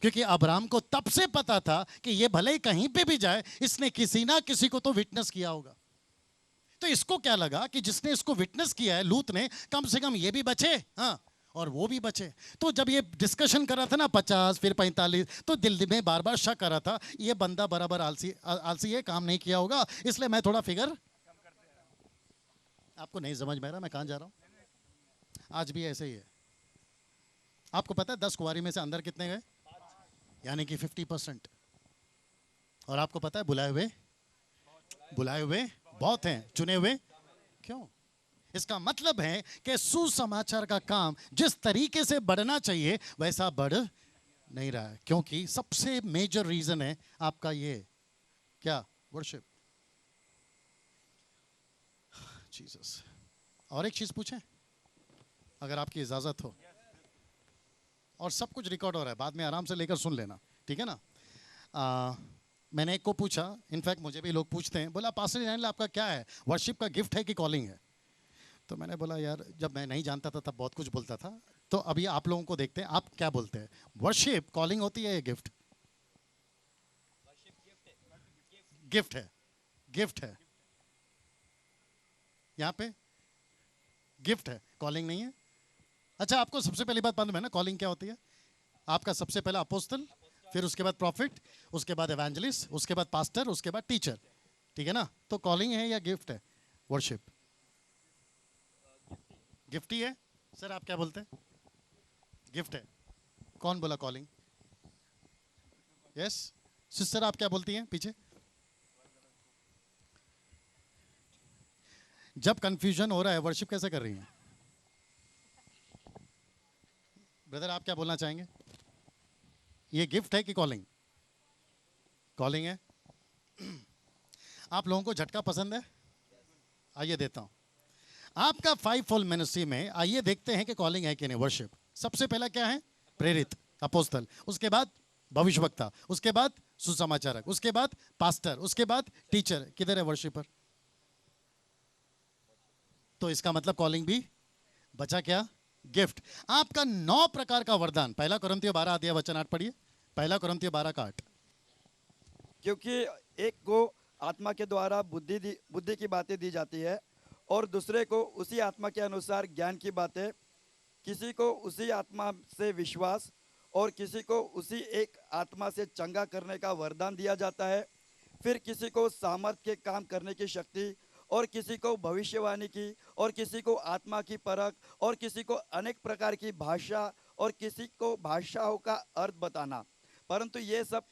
क्योंकि अब्राम को तब से पता था कि ये भले ही कहीं पे भी जाए, इसने किसी ना किसी को तो विटनेस किया होगा। तो इसको क्या लगा कि जिसने इसको विटनेस किया है, लूत ने, कम से कम ये भी बचे, हाँ, और वो भी बचे। तो जब ये डिस्कशन कर रहा था ना, 50 फिर 45, तो दिल में बार बार शक कर रहा था, ये बंदा बराबर आलसी है, काम नहीं किया होगा, इसलिए मैं थोड़ा फिगर। आपको नहीं समझ में आ रहा मैं कहां जा रहा हूं? आज भी ऐसे ही है। आपको पता है 10 कुंवारी में से अंदर कितने गए? यानी कि 50%। और आपको पता है बुलाए हुए बहुत हैं, चुने हुए क्यों? इसका मतलब है कि सुसमाचार का काम जिस तरीके से बढ़ना चाहिए वैसा बढ़ नहीं रहा है, क्योंकि सबसे मेजर रीजन है आपका ये क्या? वर्शिप। जीसस। और एक चीज पूछें, अगर आपकी इजाजत हो, और सब कुछ रिकॉर्ड हो रहा है, बाद में आराम से लेकर सुन लेना, ठीक है ना? मैंने एक को पूछा, इनफैक्ट मुझे भी लोग पूछते हैं, बोला पास्टर डैनियल आपका क्या है, वर्शिप का गिफ्ट है कि कॉलिंग है? तो मैंने बोला यार, जब मैं नहीं जानता था तब बहुत कुछ बोलता था, तो अभी आप लोगों को देखते हैं, आप क्या बोलते हैं? वर्शिप कॉलिंग होती है या गिफ्ट? गिफ्ट है यहाँ पे, गिफ्ट है, कॉलिंग नहीं है। अच्छा, आपको सबसे पहली बात मालूम है ना कॉलिंग क्या होती है? आपका सबसे पहला अपोस्टल, फिर उसके बाद प्रॉफिट, उसके बाद एवेंजलिस्ट, उसके बाद पास्टर, उसके बाद टीचर, ठीक है ना? तो कॉलिंग है या गिफ्ट है वर्शिप? गिफ्ट ही है। सर आप क्या बोलते हैं? गिफ्ट है। कौन बोला कॉलिंग? यस सिस्टर, आप क्या बोलती हैं पीछे? जब कंफ्यूजन हो रहा है, वर्शिप कैसे कर रही हैं? ब्रदर आप क्या बोलना चाहेंगे? ये गिफ्ट है कि कॉलिंग? कॉलिंग है। आप लोगों को झटका पसंद है? आइए देता हूं आपका 5-fold मिनिस्ट्री में। आइए देखते हैं कि कॉलिंग है कि नहीं। वर्शिप सबसे पहला क्या है? प्रेरित, अपोस्तल, उसके बाद भविष्यवक्ता, उसके बाद सुसमाचारक, उसके बाद पास्टर, उसके बाद टीचर। किधर है वर्शिपर? तो इसका मतलब कॉलिंग भी बचा क्या? गिफ्ट। आपका 9 प्रकार का वरदान। पहला कोरिन्थियों 12 अध्याय वचन 8 पढ़िए। पहला कोरिन्थियों 12 का 8। क्योंकि एक को आत्मा के द्वारा बुद्धि की बातें दी जाती है, और दूसरे को उसी आत्मा के अनुसार ज्ञान की बातें, किसी को उसी आत्मा से विश्वास, और किसी को उसी एक आत्मा से चंगा करने का वरदान दिया जाता है। फिर किसी को सामर्थ के काम करने की शक्ति, और किसी को भविष्यवाणी की, और किसी को आत्मा की परख, और किसी को अनेक प्रकार की भाषा, और किसी को भाषाओं का अर्थ बताना। परंतु ये सब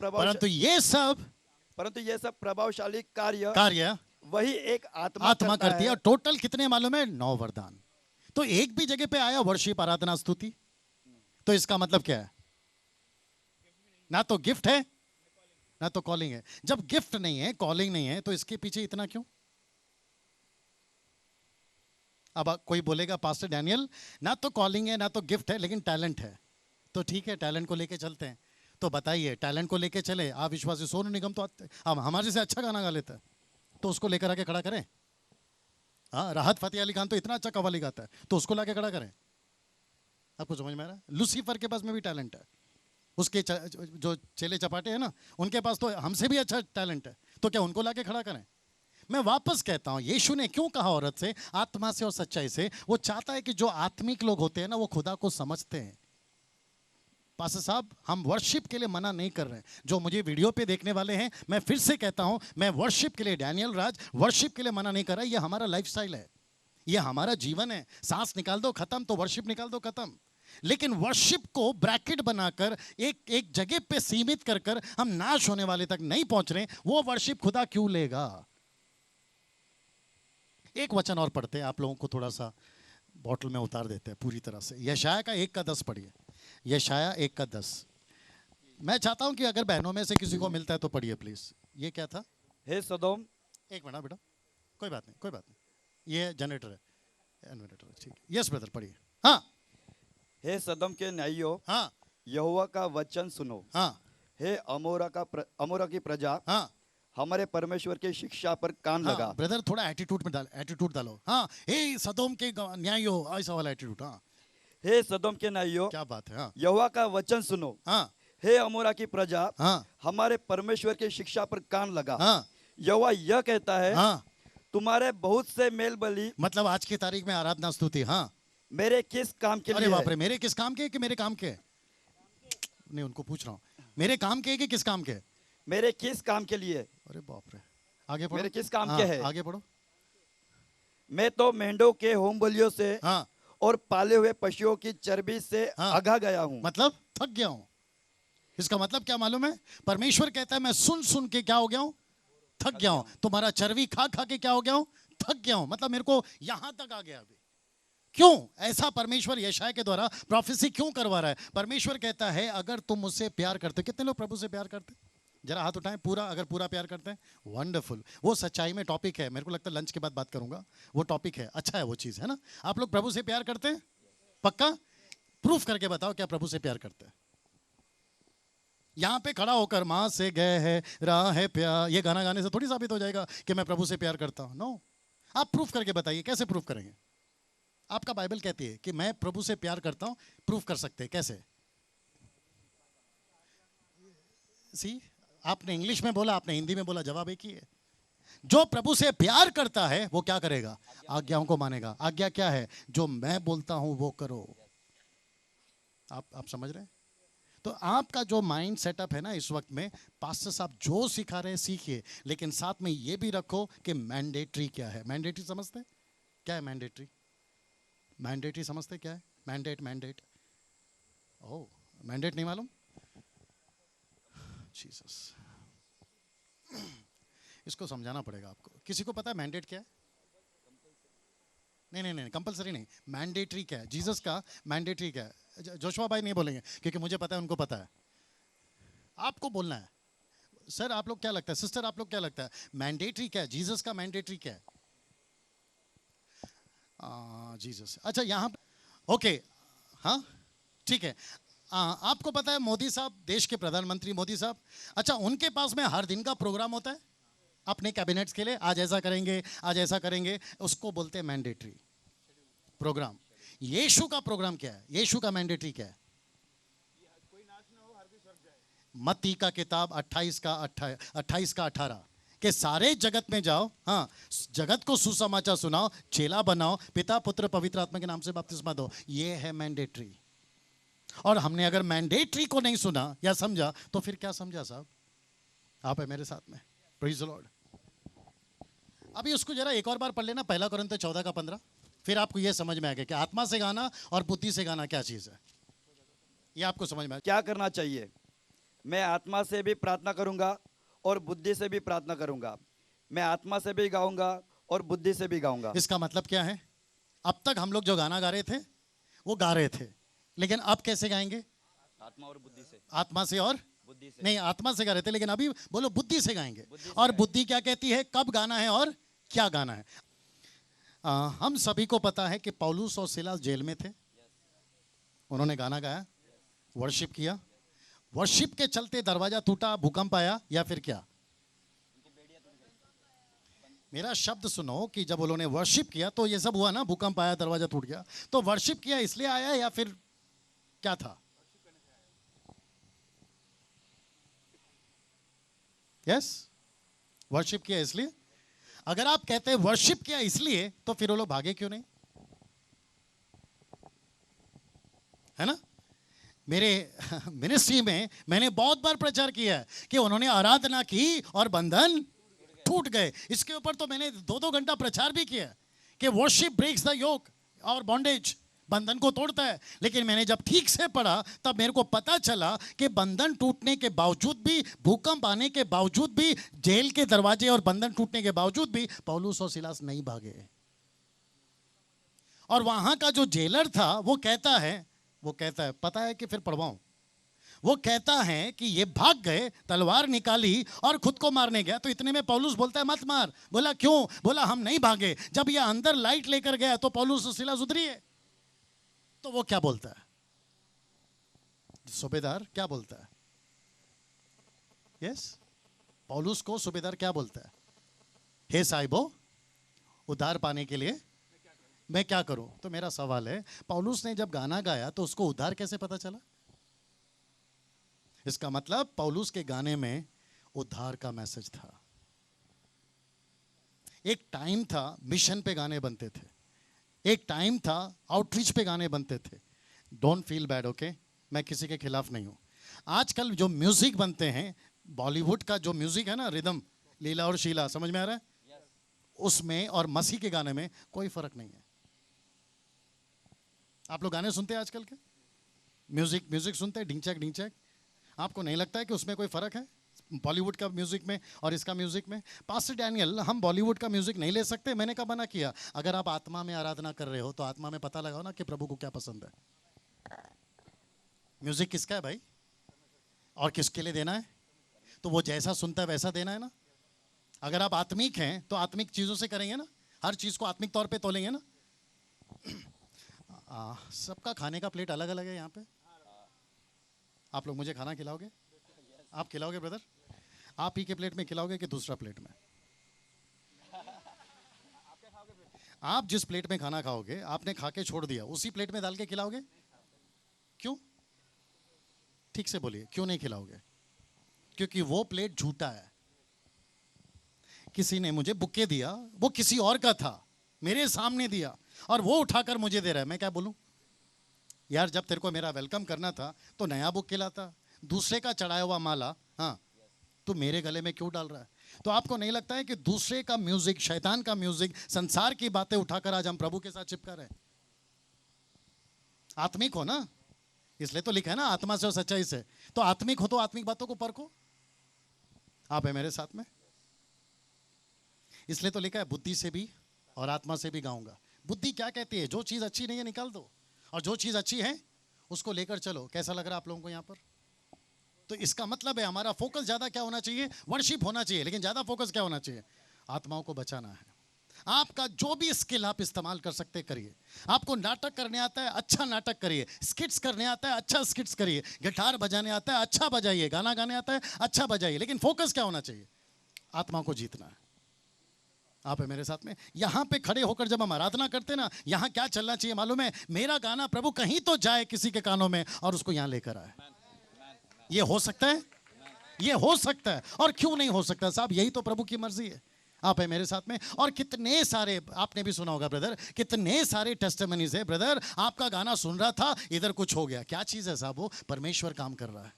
प्रभावशाली कार्य वही एक आत्मा करती है। और टोटल कितने मालूम है? 9 वरदान। तो एक भी जगह पे आया वर्शिप, आराधना, स्तुति, तो इसका मतलब क्या है? ना तो गिफ्ट है ना तो कॉलिंग है। जब गिफ्ट नहीं है, कॉलिंग नहीं है, तो इसके पीछे इतना क्यों? अब कोई बोलेगा पास्टर डैनियल ना तो कॉलिंग है ना तो गिफ्ट है, लेकिन टैलेंट है। तो ठीक है, टैलेंट को लेके चलते हैं। तो बताइए, टैलेंट को लेके चले। आप विश्वासी सोनू निगम तो हम हमारे से अच्छा गाना गा लेता है, तो उसको लेकर आके खड़ा करें। हाँ, राहत फतेह अली खान तो इतना अच्छा कव्वाली गाता है, तो उसको लाके खड़ा करें। आपको समझ में आ रहा है? लूसीफर के पास में भी टैलेंट है, उसके जो चेले चपाटे हैं ना, उनके पास तो हमसे भी अच्छा टैलेंट है, तो क्या उनको लाके खड़ा करें? मैं वापस कहता हूं, यीशु ने क्यों कहा औरत से? आत्मा से और सच्चाई से। वो चाहता है कि जो आत्मिक लोग होते हैं ना, वो खुदा को समझते हैं। पास्टर साहब हम वर्शिप के लिए मना नहीं कर रहे हैं। जो मुझे वीडियो पे देखने वाले हैं, मैं फिर से कहता हूं, मैं वर्शिप के लिए, डैनियल राज वर्शिप के लिए मना नहीं कर रहा। ये हमारा लाइफस्टाइल है, ये हमारा जीवन है। सांस निकाल दो खत्म, तो वर्शिप निकाल दो खत्म। लेकिन वर्शिप को ब्रैकेट बनाकर एक जगह पे सीमित कर कर हम नाश होने वाले तक नहीं पहुंच रहे, वो वर्शिप खुदा क्यों लेगा? एक वचन और पढ़ते हैं, आप लोगों को थोड़ा सा बॉटल में उतार देते हैं पूरी तरह से। यशाया का 1:10 पढ़िए, यशाया 1:10। मैं चाहता हूं कि अगर बहनों में से किसी को मिलता है तो पढ़िए प्लीज। ये क्या था? हे सदोम, एक मिनट बेटा, कोई बात नहीं, कोई बात नहीं, ये जनरेटर है, इन्वर्टर है, ठीक है। यस ब्रदर पढ़िए। हाँ हे सदोम के न्यायियों, हाँ यहोवा का वचन सुनो। हाँ हे अमोरा की प्रजा, हाँ हमारे परमेश्वर की शिक्षा पर कान लगा। हाँ, ब्रदर थोड़ा एटीट्यूड डालो। हाँ, हे सदोम के न्यायो, ऐसा वाला एटीट्यूड। हाँ, हे सदोम के न्यायियों, क्या बात है। हाँ यहोवा का वचन सुनो। हाँ हे अमोरा की प्रजा, हाँ हमारे परमेश्वर की शिक्षा पर कान लगा। हाँ यहोवा यह कहता है, हाँ, तुम्हारे बहुत से मेल बलि मतलब आज की तारीख में आराधना स्तुति। हाँ, मेरे किस काम के अरे लिए बाप है? रे, मेरे किस काम के कि मेरे काम के? नहीं, उनको पूछ रहा हूँ, मेरे काम के कि किस काम के? मेरे किस काम के लिए? अरे बाप रे, आगे पढ़ो। मेरे किस काम हाँ, के है? आगे पढ़ो। मैं तो मेंढों के होम बलियों से हाँ, और पाले हुए पशुओं की चर्बी से हाँ। अघा गया हूँ। मतलब थक गया हूं। इसका मतलब क्या मालूम है? परमेश्वर कहता है मैं सुन सुन के क्या हो गया हूं? थक गया हूं। तुम्हारा चर्बी खा खा के क्या हो गया हूं? थक गया हूं। मतलब मेरे को यहां तक आ गया अभी। क्यों ऐसा परमेश्वर यशाया के द्वारा प्रोफेसी क्यों करवा रहा है? परमेश्वर कहता है अगर तुम मुझसे प्यार करते हो, कितने लोग प्रभु से प्यार करते हैं? जरा हाथ उठाएं, पूरा, अगर पूरा प्यार करते हैं, वंडरफुल। वो सच्चाई में टॉपिक है, मेरे को लगता है लंच के बाद बात करूंगा, वो टॉपिक है, अच्छा है, वो चीज है ना। आप लोग प्रभु से प्यार करते हैं? पक्का प्रूफ करके बताओ क्या प्रभु से प्यार करते हैं। यहां पे खड़ा होकर मां से गए है रहा है प्यार, ये गाना गाने से थोड़ी साबित हो जाएगा कि मैं प्रभु से प्यार करता हूं। नो, आप प्रूफ करके बताइए। कैसे प्रूफ करेंगे? आपका बाइबल कहती है कि मैं प्रभु से प्यार करता हूं, प्रूफ कर सकते हैं कैसे? सी, आपने इंग्लिश में बोला, आपने हिंदी में बोला, जवाब एक ही है। जो प्रभु से प्यार करता है वो क्या करेगा? आज्ञाओं को मानेगा। आज्ञा क्या है? जो मैं बोलता हूं वो करो। आप समझ रहे हैं? तो आपका जो माइंड सेटअप है ना इस वक्त में, पास्टर साहब जो सिखा रहे हैं सीखिए, लेकिन साथ में ये भी रखो कि मैंडेटरी क्या है। मैंडेटरी समझते हैं? क्या है मैंडेटरी? मैंडेटरी समझते क्या है? मैंडेट ओह, मैंडेट नहीं मालूम? जीसस, इसको समझाना पड़ेगा आपको। किसी को पता है मैंडेट क्या है? नहीं, कंपलसरी नहीं, मैंडेटरी क्या है? जीसस का मैंडेटरी क्या है? जोशुआ भाई नहीं बोलेंगे क्योंकि मुझे पता है, उनको पता है। आपको बोलना है। सर आप लोग क्या लगता है? सिस्टर आप लोग क्या लगता है? मैंडेटरी क्या है? जीसस का मैंडेटरी क्या है? जीसस, अच्छा यहाँ ओके, हाँ ठीक है। आपको पता है मोदी साहब, देश के प्रधानमंत्री मोदी साहब, अच्छा उनके पास में हर दिन का प्रोग्राम होता है अपने कैबिनेट्स के लिए। आज ऐसा करेंगे, आज ऐसा करेंगे, उसको बोलते हैं मैंडेटरी प्रोग्राम। यीशु का प्रोग्राम क्या है? यीशु का मैंडेटरी क्या है? मत्ती का किताब 28 का 18 कि सारे जगत में जाओ, हाँ, जगत को सुसमाचार सुनाओ, चेला बनाओ, पिता पुत्र पवित्र आत्मा के नाम से बपतिस्मा दो। ये है मैंडेटरी। और हमने अगर मैंडेटरी को नहीं सुना या समझा तो फिर क्या समझा साहब? आप है मेरे साथ में? Praise the Lord. अभी उसको जरा एक और बार पढ़ लेना, 1 कोरिन्थियों 14 का 15, फिर आपको यह समझ में आएगा कि आत्मा से गाना और बुद्धि से गाना क्या चीज है। ये आपको समझ में आएगा। क्या करना चाहिए? मैं आत्मा से भी प्रार्थना करूंगा और बुद्धि से भी प्रार्थना करूंगा। मैं आत्मा से भी गाऊंगा और बुद्धि से भी गाऊंगा। इसका मतलब क्या है? अब तक हम लोग जो गाना गा रहे थे वो गा रहे थे, लेकिन अब कैसे गाएंगे? आत्मा और बुद्धि से। आत्मा से और बुद्धि से। नहीं, आत्मा से गा रहे थे, लेकिन अभी बोलो बुद्धि से गाएंगे। और बुद्धि क्या कहती है? कब गाना है और क्या गाना है। हम सभी को पता है कि पौलुस और सिलास जेल में थे, उन्होंने गाना गाया, वर्शिप किया। वर्शिप के चलते दरवाजा टूटा, भूकंप आया, या फिर क्या? मेरा शब्द सुनो कि जब उन्होंने वर्शिप किया तो ये सब हुआ ना, भूकंप आया, दरवाजा टूट गया। तो वर्शिप किया इसलिए आया या फिर क्या था? यस, वर्शिप किया इसलिए। अगर आप कहते हैं वर्शिप किया इसलिए, तो फिर वो लोग भागे क्यों नहीं? है ना? मेरे मिनिस्ट्री में मैंने बहुत बार प्रचार किया है कि उन्होंने आराधना की और बंधन टूट गए। इसके ऊपर तो मैंने 2-2 घंटा प्रचार भी किया कि वर्शिप ब्रेक्स द योक और बॉन्डेज, बंधन को तोड़ता है। लेकिन मैंने जब ठीक से पढ़ा तब मेरे को पता चला कि बंधन टूटने के बावजूद भी, भूकंप आने के बावजूद भी, जेल के दरवाजे और बंधन टूटने के बावजूद भी पौलुस और सिलास नहीं भागे। और वहां का जो जेलर था वो कहता है पता है कि फिर पढ़वाऊं, वो कहता है कि ये भाग गए, तलवार निकाली और खुद को मारने गया। तो इतने में पौलुस बोलता है मत मार। बोला क्यों? बोला हम नहीं भागे। जब ये अंदर लाइट लेकर गया तो पौलुस और सिलास उधरी है। तो वो क्या बोलता है? सूबेदार क्या बोलता है? यस, पौलुस को सूबेदार क्या बोलता है? हे साहिबो, उद्धार पाने के लिए मैं क्या करूं? तो मेरा सवाल है, पौलुस ने जब गाना गाया तो उसको उद्धार कैसे पता चला? इसका मतलब पौलुस के गाने में उद्धार का मैसेज था। एक टाइम था मिशन पे गाने बनते थे, एक टाइम था आउटरीच पे गाने बनते थे। Don't feel bad, okay? मैं किसी के खिलाफ नहीं हूं। आजकल जो म्यूजिक बनते हैं, बॉलीवुड का जो म्यूजिक है ना, रिदम, लीला और शीला, समझ में आ रहा है? उसमें और मसीह के गाने में कोई फर्क नहीं है। आप लोग गाने सुनते हैं आजकल के? म्यूजिक सुनते हैं, ढिंचैक ढिंचैक। आपको नहीं लगता है कि उसमें कोई फर्क है बॉलीवुड का म्यूजिक में और इसका म्यूजिक में? पास्टर डैनियल, हम बॉलीवुड का म्यूजिक नहीं ले सकते। मैंने कब मना किया? अगर आप आत्मा में आराधना कर रहे हो तो आत्मा में पता लगाओ ना कि प्रभु को क्या पसंद है। म्यूजिक किसका है भाई? और किसके लिए देना है? तो वो जैसा सुनता है वैसा देना है ना। अगर आप आत्मिक हैं तो आत्मिक चीजों से करेंगे ना, हर चीज को आत्मिक तौर पे तोलेंगे ना। सबका खाने का प्लेट अलग अलग है यहाँ पे। आप लोग मुझे खाना खिलाओगे? आप खिलाओगे ब्रदर? आप ही के प्लेट में खिलाओगे कि दूसरा प्लेट में? आप जिस प्लेट में खाना खाओगे, आपने खा के छोड़ दिया, उसी प्लेट में डाल के खिलाओगे? क्यों? ठीक से बोलिए, क्यों नहीं खिलाओगे? क्योंकि वो प्लेट झूठा है। किसी ने मुझे बुके दिया, वो किसी और का था, मेरे सामने दिया और वो उठाकर मुझे दे रहा है। मैं क्या बोलूं? यार, जब तेरे को मेरा वेलकम करना था तो नया बुक खिलाता, दूसरे का चढ़ाया हुआ माला हाँ तो मेरे गले में क्यों डाल रहा है? तो आपको नहीं लगता है कि दूसरे का म्यूजिक, शैतान का म्यूजिक, संसार की बातें उठाकर आज हम प्रभु के साथ चिपका रहे हैं? आत्मिक हो ना, इसलिए तो लिखा है ना आत्मा से और सच्चाई से। तो आत्मिक हो तो आत्मिक बातों को परखो। आप है मेरे साथ में? इसलिए तो लिखा है बुद्धि से भी और आत्मा से भी गाऊंगा। बुद्धि क्या कहती है? जो चीज अच्छी नहीं है निकाल दो, और जो चीज अच्छी है उसको लेकर चलो। कैसा लग रहा है आप लोगों को यहाँ पर? तो इसका मतलब है हमारा फोकस ज्यादा क्या होना चाहिए? वर्शिप होना चाहिए, लेकिन ज्यादा फोकस क्या होना चाहिए? आत्माओं को बचाना है। आपका जो भी स्किल आप इस्तेमाल कर सकते करिए। आपको नाटक करने आता है, अच्छा नाटक करिए। स्किट्स करने आता है, अच्छा स्किट्स करिए। गिटार बजाने आता है, अच्छा बजाइए। गाना गाने आता है, अच्छा बजाइए। लेकिन फोकस क्या होना चाहिए? आत्माओं को जीतना है। आप है मेरे साथ में? यहां पे खड़े होकर जब हम आराधना करते हैं ना, यहां क्या चलना चाहिए मालूम है? मेरा गाना प्रभु कहीं तो जाए किसी के कानों में और उसको यहां लेकर आए। ये हो सकता है? ये हो सकता है। और क्यों नहीं हो सकता साहब? यही तो प्रभु की मर्जी है। आप है मेरे साथ में? और कितने सारे आपने भी सुना होगा ब्रदर, कितने सारे टेस्टिमनीज है। ब्रदर, आपका गाना सुन रहा था, इधर कुछ हो गया। क्या चीज है साहब? वो परमेश्वर काम कर रहा है।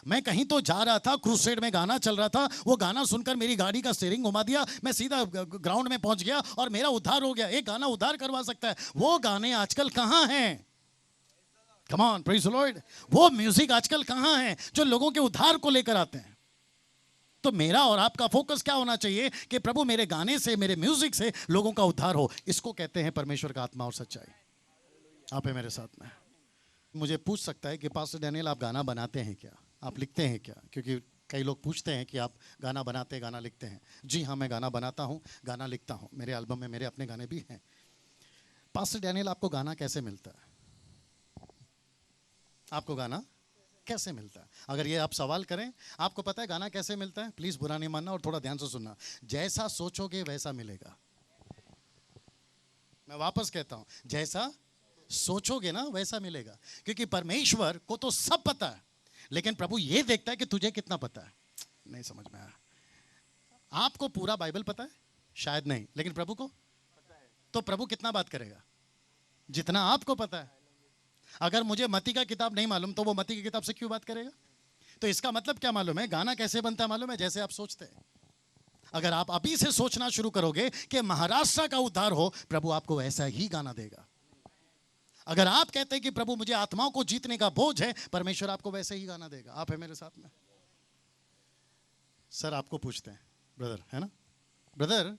मैं कहीं तो जा रहा था, क्रूसेड में गाना चल रहा था, वो गाना सुनकर मेरी गाड़ी का स्टीयरिंग घुमा दिया, मैं सीधा ग्राउंड में पहुंच गया और मेरा उद्धार हो गया। एक गाना उद्धार करवा सकता है। वो गाने आजकल कहां हैं? Come on, praise the Lord. वो म्यूजिक आजकल कहां है जो लोगों के उद्धार को लेकर आते हैं? तो मेरा और आपका फोकस क्या होना चाहिए कि प्रभु मेरे गाने से, मेरे म्यूजिक से लोगों का उद्धार हो। इसको कहते हैं परमेश्वर का आत्मा और सच्चाई। आप है मेरे साथ में? मुझे पूछ सकता है कि पास्टर डैनियल आप गाना बनाते हैं क्या, आप लिखते हैं क्या? क्योंकि कई लोग पूछते हैं कि आप गाना बनाते हैं, गाना लिखते हैं। जी हाँ, मैं गाना बनाता हूँ, गाना लिखता हूँ। मेरे एल्बम में मेरे अपने गाने भी हैं। पास्टर डैनियल, आपको गाना कैसे मिलता है? आपको गाना कैसे मिलता है? अगर ये आप सवाल करें, आपको पता है गाना कैसे मिलता है? प्लीज बुरा नहीं मानना और थोड़ा ध्यान से सुनना। जैसा सोचोगे वैसा मिलेगा। मैं वापस कहता हूं, जैसा सोचोगे ना वैसा मिलेगा। क्योंकि परमेश्वर को तो सब पता है, लेकिन प्रभु ये देखता है कि तुझे कितना पता है। नहीं समझ में आया? आपको पूरा बाइबल पता है? शायद नहीं, लेकिन प्रभु को तो प्रभु कितना बात करेगा? जितना आपको पता है। अगर मुझे मत्ती का किताब नहीं मालूम तो वो मत्ती की किताब से क्यों बात करेगा? तो इसका मतलब क्या मालूम है? गाना कैसे बनता है मालूम है? जैसे आप सोचते हैं। अगर आप अभी से सोचना शुरू करोगे कि महाराष्ट्र का उद्धार हो, प्रभु आपको वैसा ही गाना देगा। अगर आप कहते हैं कि प्रभु मुझे आत्माओं को जीतने का बोझ है, परमेश्वर आपको वैसे ही गाना देगा। आप है मेरे साथ में? सर आपको पूछते हैं ब्रदर, है ना? ब्रदर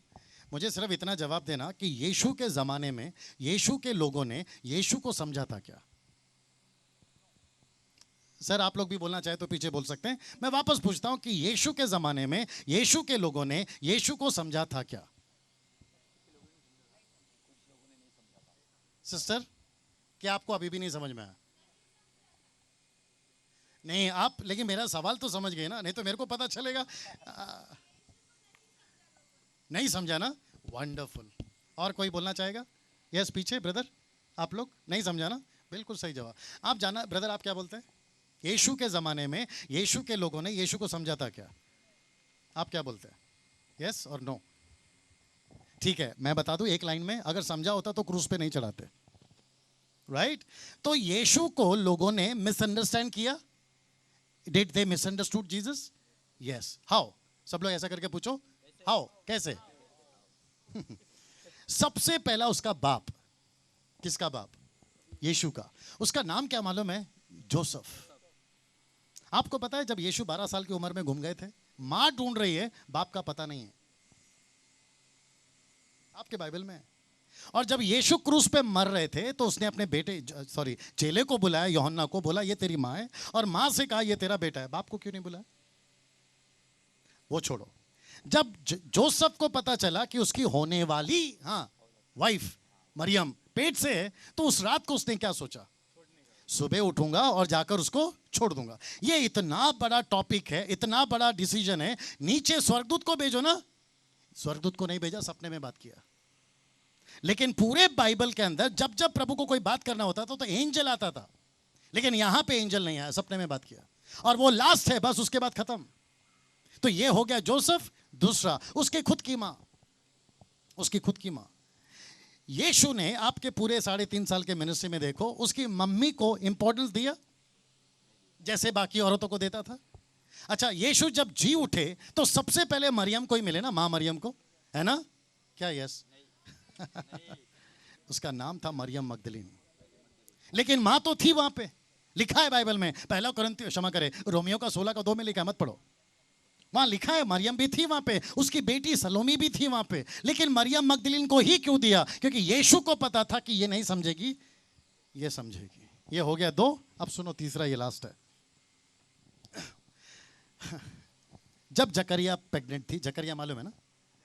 मुझे सिर्फ इतना जवाब देना कि यीशु के जमाने में यीशु के लोगों ने यीशु को समझा था क्या? सर आप लोग भी बोलना चाहे तो पीछे बोल सकते हैं। मैं वापस पूछता हूं कि यीशु के जमाने में यीशु के लोगों ने यीशु को समझा था क्या? सिस्टर क्या आपको अभी भी नहीं समझ में आया? नहीं आप, लेकिन मेरा सवाल तो समझ गए ना, नहीं तो मेरे को पता चलेगा। नहीं समझा ना? वंडरफुल। और कोई बोलना चाहेगा? यस पीछे ब्रदर, आप लोग नहीं समझा ना? बिल्कुल सही जवाब। आप जाना ब्रदर, आप क्या बोलते हैं? यीशु के जमाने में यीशु के लोगों ने यीशु को समझा था क्या? आप क्या बोलते हैं? यस और नो? ठीक है, मैं बता दूं एक लाइन में, अगर समझा होता तो क्रूस पे नहीं चढ़ाते, राइट? तो यीशु को लोगों ने मिसअंडरस्टैंड किया। Did they misunderstood Jesus? Yes. How? सब लोग ऐसा करके पूछो, हाउ? कैसे? सबसे पहला उसका बाप, किसका बाप? यीशु का। उसका नाम क्या मालूम है? जोसेफ। आपको पता है जब यीशु 12 साल की उम्र में घूम गए थे, मां ढूंढ रही है, बाप का पता नहीं है। आपके बाइबल में है। और जब यीशु क्रूस पे मर रहे थे तो उसने अपने चेले को बुलाया, यूहन्ना को, बोला ये तेरी मां है, और मां से कहा ये तेरा बेटा है। बाप को क्यों नहीं बुलाया? वो छोड़ो। जब जोसेफ को पता चला कि उसकी होने वाली वाइफ मरियम पेट से है, तो उस रात को उसने क्या सोचा? सुबह उठूंगा और जाकर उसको छोड़ दूंगा। ये इतना बड़ा टॉपिक है, इतना बड़ा डिसीजन है। नीचे स्वर्गदूत को भेजो ना, स्वर्गदूत को नहीं भेजा, सपने में बात किया। लेकिन पूरे बाइबल के अंदर जब जब प्रभु को कोई बात करना होता था तो एंजल आता था, लेकिन यहां पे एंजल नहीं आया, सपने में बात किया। और वो लास्ट है, बस उसके बाद खत्म। तो ये हो गया जोसेफ। दूसरा, उसकी खुद की मां, उसकी खुद की मां। यीशु ने आपके पूरे 3.5 साल के मिनिस्ट्री में देखो, उसकी मम्मी को इंपॉर्टेंस दिया जैसे बाकी औरतों को देता था? अच्छा, यीशु जब जी उठे तो सबसे पहले मरियम को ही मिले ना, मां मरियम को, है ना? क्या? यस। उसका नाम था मरियम मगदलीन, लेकिन मां तो थी वहां पे। लिखा है बाइबल में, पहला कुरिन्थियों, क्षमा करे, रोमियो का 16:2 में लिखा है, मत पढ़ो। वहां लिखा है मरियम भी थी वहां पे, उसकी बेटी सलोमी भी थी वहां पे। लेकिन मरियम मगदलीन को ही क्यों दिया? क्योंकि यीशु को पता था कि ये नहीं समझेगी, ये समझेगी। ये हो गया 2। अब सुनो तीसरा, ये लास्ट है। जब जकरिया प्रेग्नेंट थी, जकरिया मालूम है ना?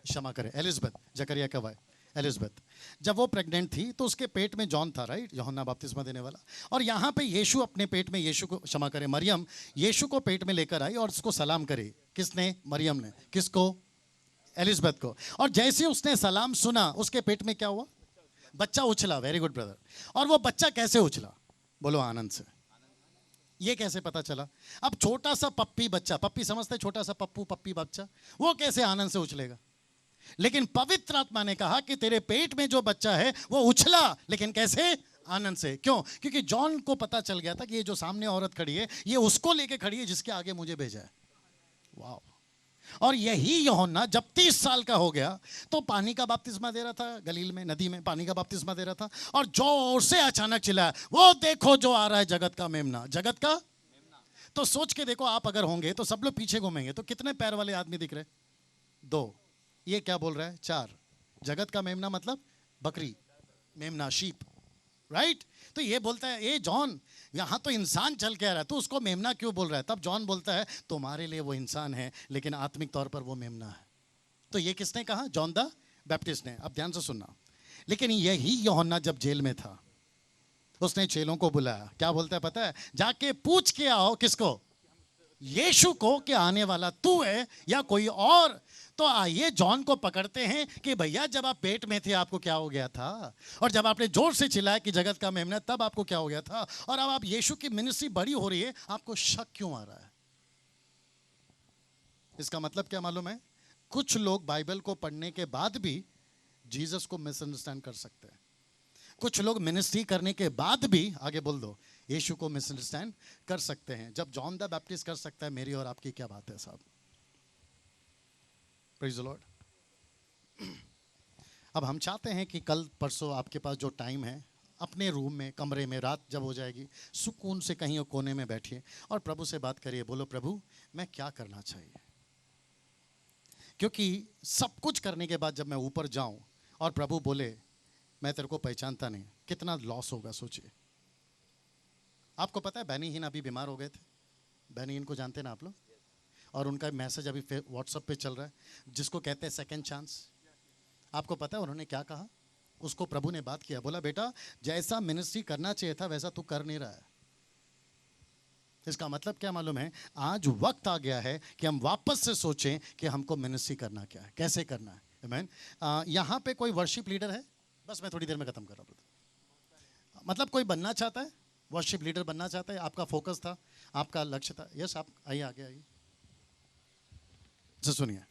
क्षमा करे, एलिजबेथ। जकरिया कब आए? एलिजबेथ। जब वो प्रेग्नेंट थी तो उसके पेट में जॉन था, राइट? यूहन्ना बपतिस्मा देने वाला। और यहाँ पे यीशु अपने पेट में, यीशु को, क्षमा करे, मरियम यीशु को पेट में लेकर आई और उसको सलाम करे। किसने? मरियम ने। किसको? एलिजबेथ को। और जैसे उसने सलाम सुना, उसके पेट में क्या हुआ? बच्चा उछला। Very good brother. और वो बच्चा कैसे उछला? बोलो, आनंद से। ये कैसे पता चला? अब छोटा सा पप्पी बच्चा, पप्पी समझते, छोटा सा पप्पू पप्पी बच्चा, वो कैसे आनंद से उछलेगा? लेकिन पवित्र आत्मा ने कहा कि तेरे पेट में जो बच्चा है वो उछला, लेकिन कैसे? आनंद से। क्यों? क्योंकि जॉन को पता चल गया था कि ये जो सामने औरत खड़ी है, ये उसको लेके खड़ी है जिसके आगे मुझे भेजा है। वाह। और यही यूहन्ना जब 30 साल का हो गया तो पानी का बपतिस्मा दे रहा था, गलील में नदी में पानी का बपतिस्मा दे रहा था, और जोर से अचानक चिल्लाया, वो देखो जो आ रहा है, जगत का मेमना। जगत का? तो सोच के देखो, आप अगर होंगे तो सब लोग पीछे घूमेंगे, तो कितने पैर वाले आदमी दिख रहे? 2। ये क्या बोल रहा है? 4। जगत का मेमना मतलब बकरी, मेमना शीप, राइट? तो ये बोलता है, ए जॉन, यहां तो इंसान चल के आ रहा है, तो उसको मेमना क्यों बोल रहा है? तब जॉन बोलता है, तुम्हारे लिए वो इंसान है, लेकिन आत्मिक तौर पर वो मेमना है। तो ये किसने कहा? जॉन द बैप्टिस्ट ने। अब ध्यान से सुनना। लेकिन यही यूहन्ना जब जेल में था, उसने चेलों को बुलाया। क्या बोलता है पता है? जाके पूछ के आओ। किसको? यीशु को, कि आने वाला तू है या कोई और? तो आइए जॉन को पकड़ते हैं कि भैया जब आप पेट में थे आपको क्या हो गया था, और जब आपने जोर से चिल्लाया कि जगत का मेमना, तब आपको क्या हो गया था, और अब आप यीशु की मिनिस्ट्री बड़ी हो रही है, आपको शक क्यों आ रहा है? इसका मतलब क्या मालूम है? कुछ लोग बाइबल को पढ़ने के बाद भी जीसस को मिसअंडरस्टैंड कर सकते हैं। कुछ लोग मिनिस्ट्री करने के बाद भी, आगे बोल दो, यीशु को मिसअंडरस्टैंड कर सकते हैं। जब जॉन द बैप्टिस्ट कर सकता है, मेरी और आपकी क्या बात है साहब? Praise the Lord. अब हम चाहते हैं कि कल परसों आपके पास जो टाइम है, अपने रूम में, कमरे में, रात जब हो जाएगी, सुकून से कहीं कोने में बैठिए और प्रभु से बात करिए। बोलो, प्रभु मैं क्या करना चाहिए? क्योंकि सब कुछ करने के बाद जब मैं ऊपर जाऊं और प्रभु बोले मैं तेरे को पहचानता नहीं, कितना लॉस होगा सोचिए। आपको पता है बैनी हिन अभी बीमार हो गए थे। बैनी हिन को जानते हैं ना आप लोग? और उनका मैसेज अभी व्हाट्सएप पे चल रहा है, जिसको कहते हैं सेकंड चांस। आपको पता है उन्होंने क्या कहा? उसको प्रभु ने बात किया, बोला बेटा जैसा मिनिस्ट्री करना चाहिए था वैसा तू कर नहीं रहा है। इसका मतलब क्या मालूम है? आज वक्त आ गया है कि हम वापस से सोचें कि हमको मिनिस्ट्री करना क्या है, कैसे करना है। आमीन। यहाँ पे कोई वर्शिप लीडर है? बस मैं थोड़ी देर में खत्म कर रहा हूँ। मतलब कोई बनना चाहता है, वर्शिप लीडर बनना चाहता है, आपका फोकस था, आपका लक्ष्य था। यस, आप आइए, आगे आइए। सुनिए,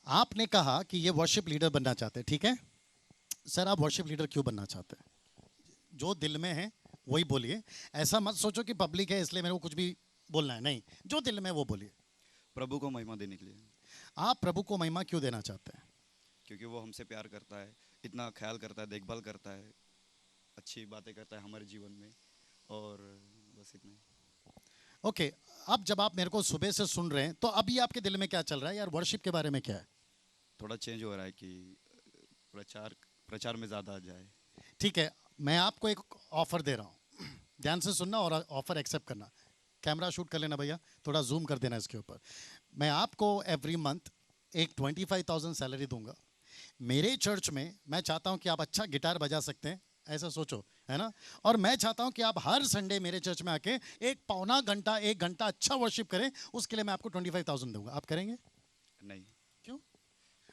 आपने कहा कि ये वर्शिप लीडर बनना चाहते हैं, ठीक है सर। आप वर्शिप लीडर क्यों बनना चाहते हैं? जो दिल में है वही बोलिए। ऐसा मत सोचो कि पब्लिक है इसलिए मेरे को कुछ भी बोलना है, नहीं, जो दिल में वो बोलिए। प्रभु को महिमा देने के लिए। आप प्रभु को महिमा क्यों देना चाहते हैं? क्योंकि वो हमसे प्यार करता है, इतना ख्याल करता है, देखभाल करता है, अच्छी बातें करता है हमारे जीवन में, और बस इतना ही। ओके, अब जब आप मेरे को सुबह से सुन रहे हैं तो अभी आपके दिल में क्या चल रहा है? यार वर्शिप के बारे में क्या है? थोड़ा चेंज हो रहा है कि प्रचार में ज़्यादा आ जाए। ठीक है, मैं आपको एक ऑफर दे रहा हूँ, ध्यान से सुनना और ऑफर एक्सेप्ट करना। कैमरा शूट कर लेना भैया, थोड़ा जूम कर देना इसके ऊपर। मैं आपको एवरी मंथ एक 25,000 सैलरी दूंगा। मेरे चर्च में मैं चाहता हूं कि आप अच्छा गिटार बजा सकते हैं, ऐसा सोचो, है ना? और मैं चाहता हूं कि आप हर संडे मेरे चर्च में आके एक पौना घंटा, 1 घंटा अच्छा वर्शिप करें। उसके लिए मैं आपको 25,000 दूंगा। आप करेंगे? नहीं। क्यों?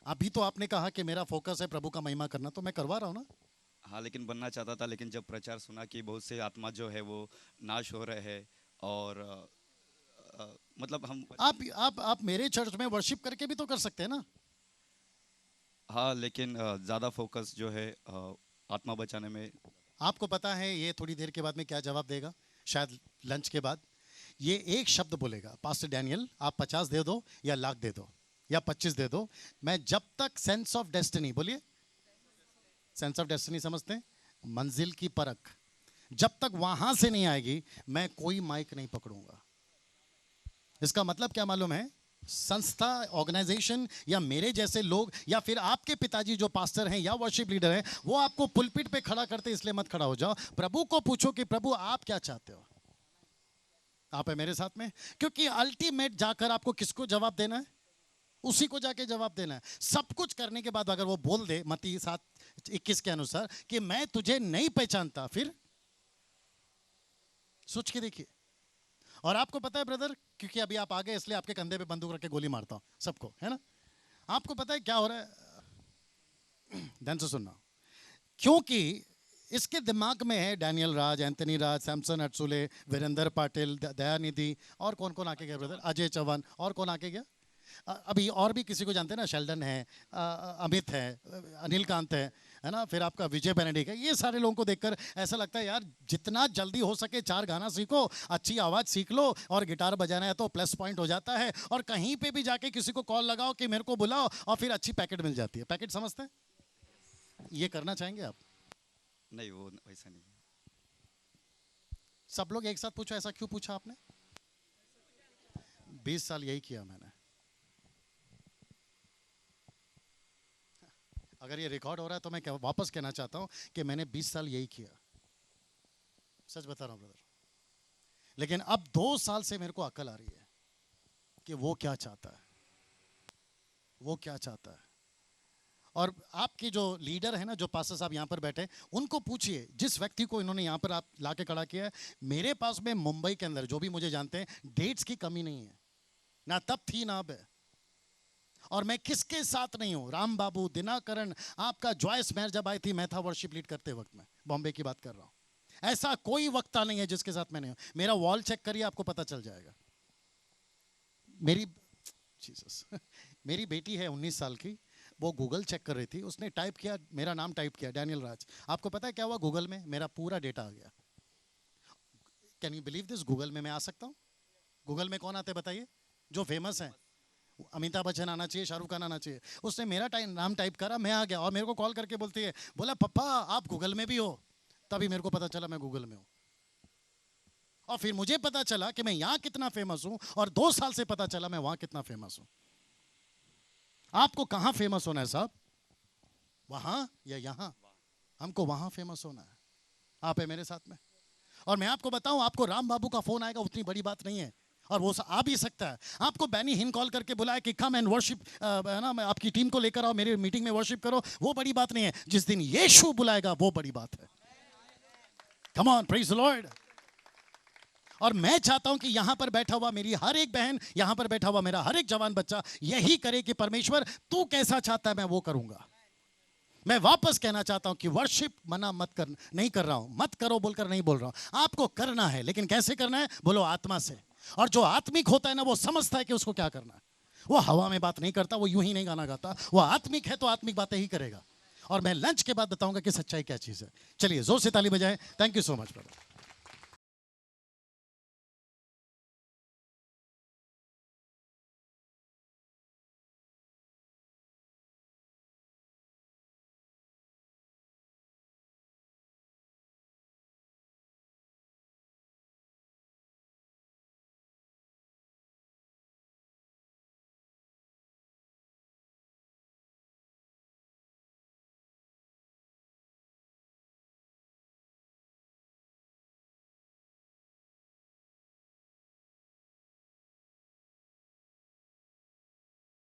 अभी तो आपने कहा कि मेरा फोकस है प्रभु का महिमा करना, तो मैं करवा रहा हूं ना। हाँ, लेकिन बनना चाहता था, लेकिन जब प्रचार सुना कि बहुत से आत्मा जो है वो नाश हो रहे हैं, और मतलब हम आप मेरे चर्च में वर्शिप करके भी तो कर सकते हैं ना। हाँ, लेकिन ज़्यादा फोकस जो है आत्मा बचाने में। आपको पता है ये थोड़ी देर के बाद में क्या जवाब देगा? शायद लंच के बाद ये एक शब्द बोलेगा, पास्टर डैनियल आप 50 दे दो या लाख दे दो या 25 दे दो, मैं जब तक सेंस ऑफ डेस्टिनी, बोलिए सेंस ऑफ डेस्टिनी समझते हैं, मंजिल की परख, जब तक वहां से नहीं आएगी मैं कोई माइक नहीं पकड़ूंगा। इसका मतलब क्या मालूम है? संस्था, ऑर्गेनाइजेशन या मेरे जैसे लोग या फिर आपके पिताजी जो पास्टर हैं या वर्शिप लीडर हैं, वो आपको पुलपिट पे खड़ा करते इसलिए मत खड़ा हो जाओ। प्रभु को पूछो कि प्रभु आप क्या चाहते हो? आप है मेरे साथ में? क्योंकि अल्टीमेट जाकर आपको किसको जवाब देना है? उसी को जाके जवाब देना है। सब कुछ करने के बाद अगर वो बोल दे मत्ती 7:21 के अनुसार कि मैं तुझे नहीं पहचानता, फिर सोच के देखिए। और आपको पता है ब्रदर, क्योंकि अभी आप आ गए इसलिए आपके कंधे पे बंदूक रख के गोली मारता हूं सबको, है ना? आपको पता है क्या हो रहा है? ध्यान से सुनना, क्योंकि इसके दिमाग में है डैनियल राज, एंथनी राज, सैमसन अटसुले, वीरेंद्र पाटिल, दयानिधि, और कौन कौन आके गया ब्रदर? अजय चौहान, और कौन आके गया? अभी और भी किसी को जानते हैं ना, शेल्डन है, अमित है, अनिल कांत है ना, फिर आपका विजय बेनेडिक है। ये सारे लोगों को देखकर ऐसा लगता है यार जितना जल्दी हो सके 4 गाना सीखो, अच्छी आवाज़ सीख लो, और गिटार बजाना है तो प्लस पॉइंट हो जाता है, और कहीं पे भी जाके किसी को कॉल लगाओ कि मेरे को बुलाओ, और फिर अच्छी पैकेट मिल जाती है। पैकेट समझते हैं? ये करना चाहेंगे आप? नहीं, वो वैसा नहीं। सब लोग एक साथ पूछो, ऐसा क्यों पूछा आपने? 20 साल यही किया मैंने। अगर ये रिकॉर्ड हो रहा है तो मैं वापस कहना चाहता हूं कि मैंने 20 साल यही किया, सच बता रहा हूं ब्रदर। लेकिन अब 2 साल से मेरे को अकल आ रही है कि वो क्या चाहता है, वो क्या चाहता है। और आपके जो लीडर है ना, जो पास्टर साहब यहाँ पर बैठे, उनको पूछिए, जिस व्यक्ति को इन्होंने यहाँ पर आप लाके खड़ा किया है, मेरे पास में मुंबई के अंदर जो भी मुझे जानते हैं, डेट्स की कमी नहीं है, ना तब थी ना अब है। और मैं किसके साथ नहीं हूं? राम बाबू, दिनाकरण, आपका जॉयस मेहर जब आई थी, मैं था वर्शिप लीड करते वक्त में, बॉम्बे की बात कर रहा हूं। ऐसा कोई वक्ता नहीं है जिसके साथ मैं नहीं हूं। मेरा वॉल चेक करिए, आपको पता चल जाएगा। मेरी जीसस मेरी बेटी है 19 साल की, वो गूगल चेक कर रही थी, उसने टाइप किया, मेरा नाम टाइप किया, डैनियल राज। आपको पता है क्या हुआ गूगल में? मेरा पूरा डेटा आ गया। Can you believe this? Google में मैं आ सकता हूँ? गूगल में कौन आते हैं बताइए? जो फेमस है। अमिताभ बच्चन आना चाहिए, शाहरुख खान आना चाहिए। उसने मेरा नाम टाइप करा, मैं आ गया, और मेरे को कॉल करके बोलती है, बोला पप्पा आप गूगल में भी हो। तभी मेरे को पता चला मैं गूगल में हूँ। और फिर मुझे पता चला कि मैं यहाँ कितना फेमस हूँ, और 2 साल से पता चला मैं वहां कितना फेमस हूँ। आपको कहाँ फेमस होना है साहब? वहां या यहाँ? हमको वहां फेमस होना है। आप है मेरे साथ में? और मैं आपको बताऊं, आपको राम बाबू का फोन आएगा, उतनी बड़ी बात नहीं है, और वो आ भी सकता है। आपको बैनी हिन कॉल करके बुलाया कि कम एंड वर्शिप, है ना, मैं आपकी टीम को लेकर आओ, मेरी मीटिंग में वर्शिप करो, वो बड़ी बात नहीं है। जिस दिन यीशु बुलाएगा वो बड़ी बात है। Come on, praise the Lord. और मैं चाहता हूं कि यहां पर बैठा हुआ मेरी हर एक बहन, यहां पर बैठा हुआ मेरा हर एक जवान बच्चा यही करे कि परमेश्वर तू कैसा चाहता है मैं वो करूंगा। मैं वापस कहना चाहता हूं कि वर्शिप मना मत कर, नहीं कर रहा हूं, मत करो बोलकर नहीं बोल रहा हूं, आपको करना है, लेकिन कैसे करना है? बोलो आत्मा से। और जो आत्मिक होता है ना, वो समझता है कि उसको क्या करना है। वो हवा में बात नहीं करता, वो यूं ही नहीं गाना गाता, वो आत्मिक है तो आत्मिक बातें ही करेगा। और मैं लंच के बाद बताऊंगा कि सच्चाई क्या चीज है। चलिए जोर से ताली बजाएं। Thank you so much brother.